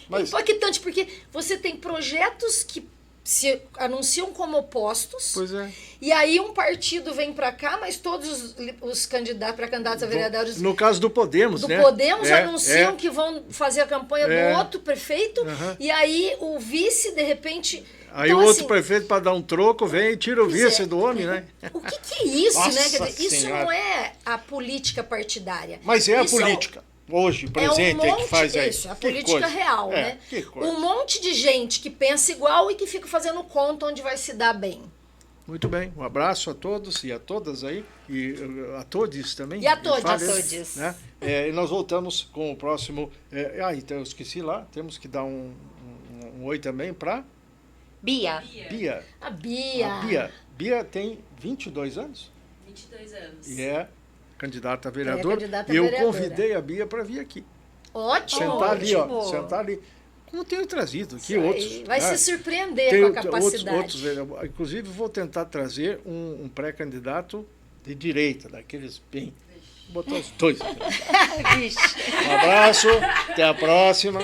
Mas- É impactante, porque você tem projetos que se anunciam como opostos. Pois é. E aí um partido vem pra cá, mas todos os candidatos para candidatos a vereadores No caso do Podemos, do né? Podemos anunciam é. que vão fazer a campanha É. do outro prefeito. Aham. E aí o vice, de repente... Aí Então, o outro assim, prefeito, para dar um troco, vem e tira o Pois vice é. do homem, né? O que é isso, Nossa né? Quer dizer, isso Senhora. não é a política partidária. Mas é a Isso política. Hoje, É presente, um monte, que faz aí. isso, a Que política coisa. real, né? Que coisa. Um monte de gente que pensa igual e que fica fazendo conta onde vai se dar bem. Muito bem. Um abraço a todos e a todas aí. E a todos também. E a todos. Fale, A todos. Né? E nós voltamos com o próximo... então eu esqueci lá. Temos que dar um oi também para Bia. Bia. A Bia. A Bia. Bia tem 22 anos 22 anos. e é candidata a vereadora. candidata a E eu vereadora. convidei a Bia para vir aqui. Ótimo, Sentar ali, ó. ótimo. Sentar ali. Como tenho trazido aqui Isso aí. outros. Vai né? se surpreender Tem com a capacidade. outros vereadores. Inclusive, vou tentar trazer um pré-candidato de direita, daqueles bem. Vou botar os dois. Vixe. Um abraço, até a próxima.